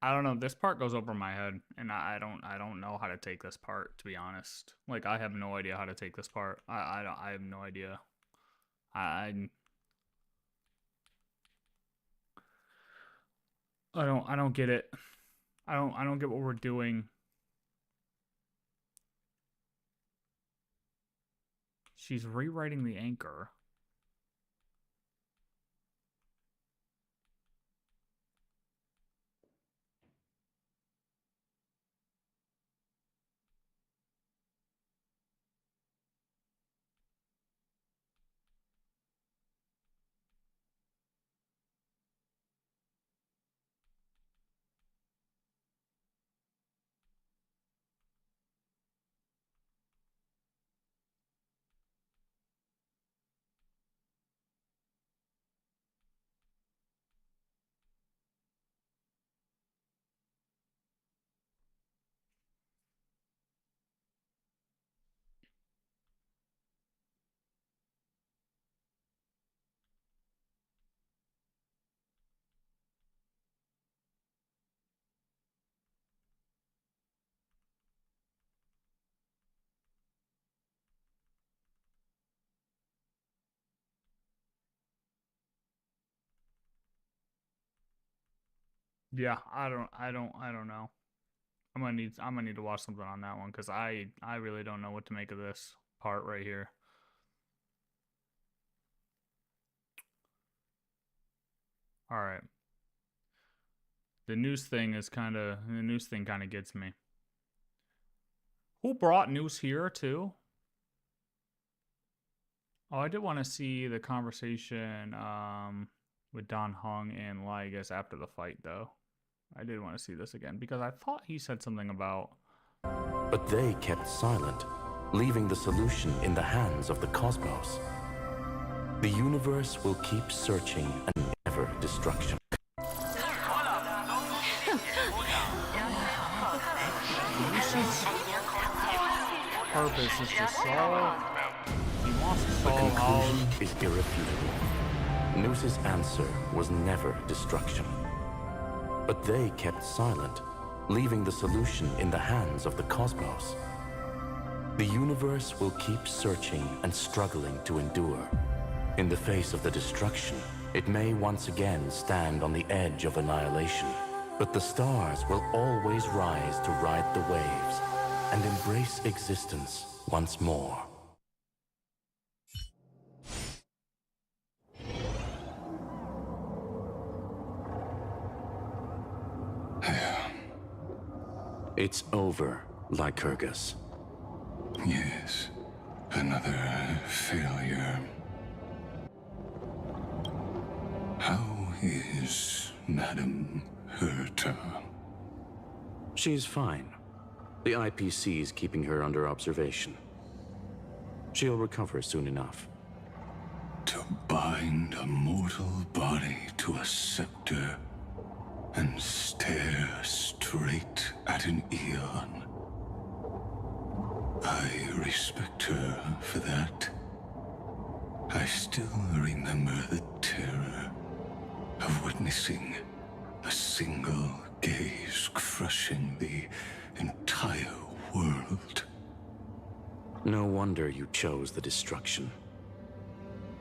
I don't know. This part goes over my head, and I don't know how to take this part, to be honest. Like, I have no idea how to take this part. I have no idea. I don't get it. I don't get what we're doing. She's rewriting the anchor. Yeah, I don't know. I'm gonna need to watch something on that one because I really don't know what to make of this part right here. All right. The news thing kind of gets me. Who brought news here too? Oh, I did want to see the conversation with Don Hung and Ligas after the fight though. I did want to see this again because I thought he said something about. But they kept silent, leaving the solution in the hands of the cosmos. The universe will keep searching and never destruction. Purpose is to solve. He wants to The solve all. conclusion is irrefutable. NOUS'S answer was never destruction. But they kept silent, leaving the solution in the hands of the cosmos. The universe will keep searching and struggling to endure. In the face of the destruction, it may once again stand on the edge of annihilation. But the stars will always rise to ride the waves and embrace existence once more. It's over, Lycurgus. Yes, another failure. How is Madame HERTA? She's fine. The IPC is keeping her under observation. She'll recover soon enough. To bind a mortal body to a scepter and stare straight at an eon. I respect her for that. I still remember the terror of witnessing a single gaze crushing the entire world. No wonder you chose the destruction.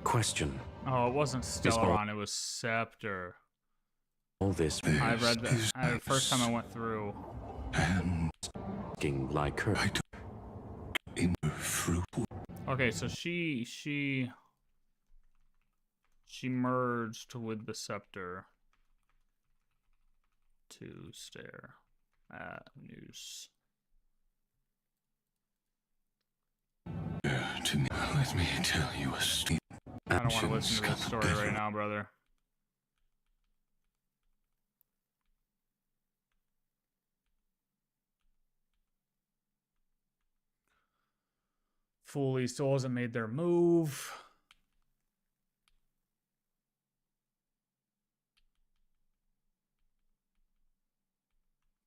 Question. Oh, it wasn't Stellaron, it was Scepter. All this I read that the first time I went through. And like her. Okay, so she merged with the Scepter to stare at NOUS. To me, let me tell you a story. I don't want to listen to this story right now, brother. FULI still hasn't made their move.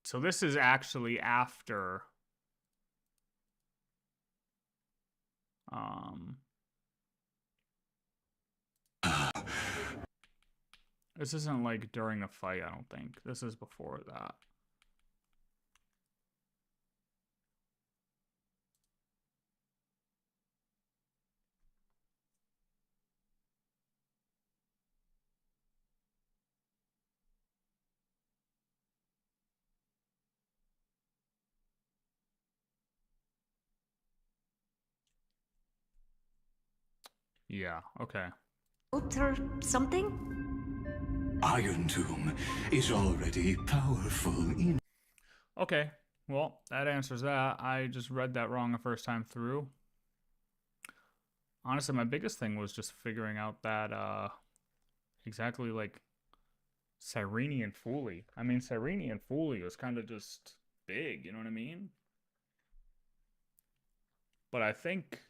So this is actually after this isn't like during a fight, I don't think. This is before that. Yeah, okay. Or something? Irontomb is already powerful enough. Okay, well, that answers that. I just read that wrong the first time through. Honestly, my biggest thing was just figuring out that, exactly like CYRENE and FULI. I mean, CYRENE and FULI was kind of just big, you know what I mean? But I think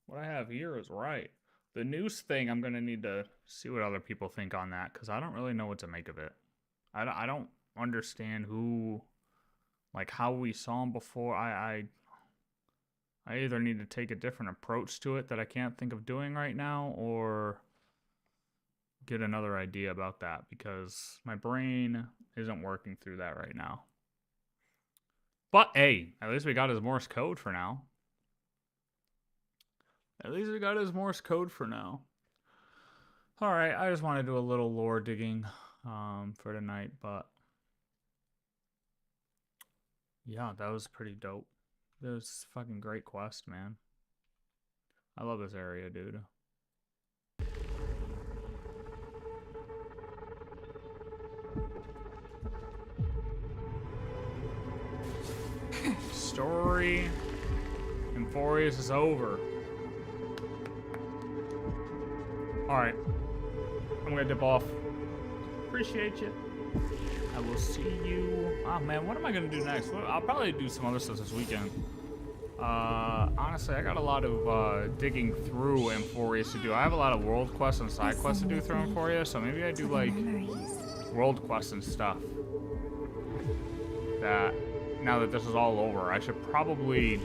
what I have here is right. The NOUS thing, I'm going to need to see what other people think on that, because I don't really know what to make of it. I don't understand who, like, how we saw him before. I either need to take a different approach to it that I can't think of doing right now, or get another idea about that, because my brain isn't working through that right now. But, hey, at least we got his Morse code for now. At least we got his Morse code for now. Alright, I just want to do a little lore digging for tonight, but yeah, that was pretty dope. That was a fucking great quest, man. I love this area, dude. Story Amphoreus is over. Alright. I'm gonna dip off. Appreciate you. I will see you. Oh man, what am I gonna do next? I'll probably do some other stuff this weekend. Honestly, I got a lot of digging through Amphoreus to do. I have a lot of world quests and side quests to do through Amphoreus, so maybe I do like world quests and stuff. That now that this is all over, I should probably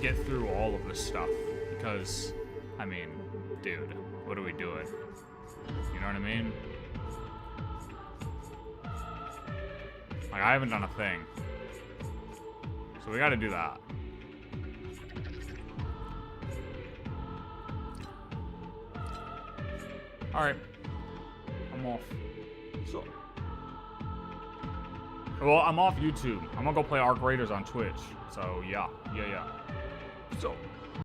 get through all of this stuff because, I mean, dude, what are we doing? You know what I mean? Like, I haven't done a thing. So we gotta do that. Alright. I'm off. So. Well, I'm off YouTube. I'm gonna go play Arc Raiders on Twitch. So, yeah. So.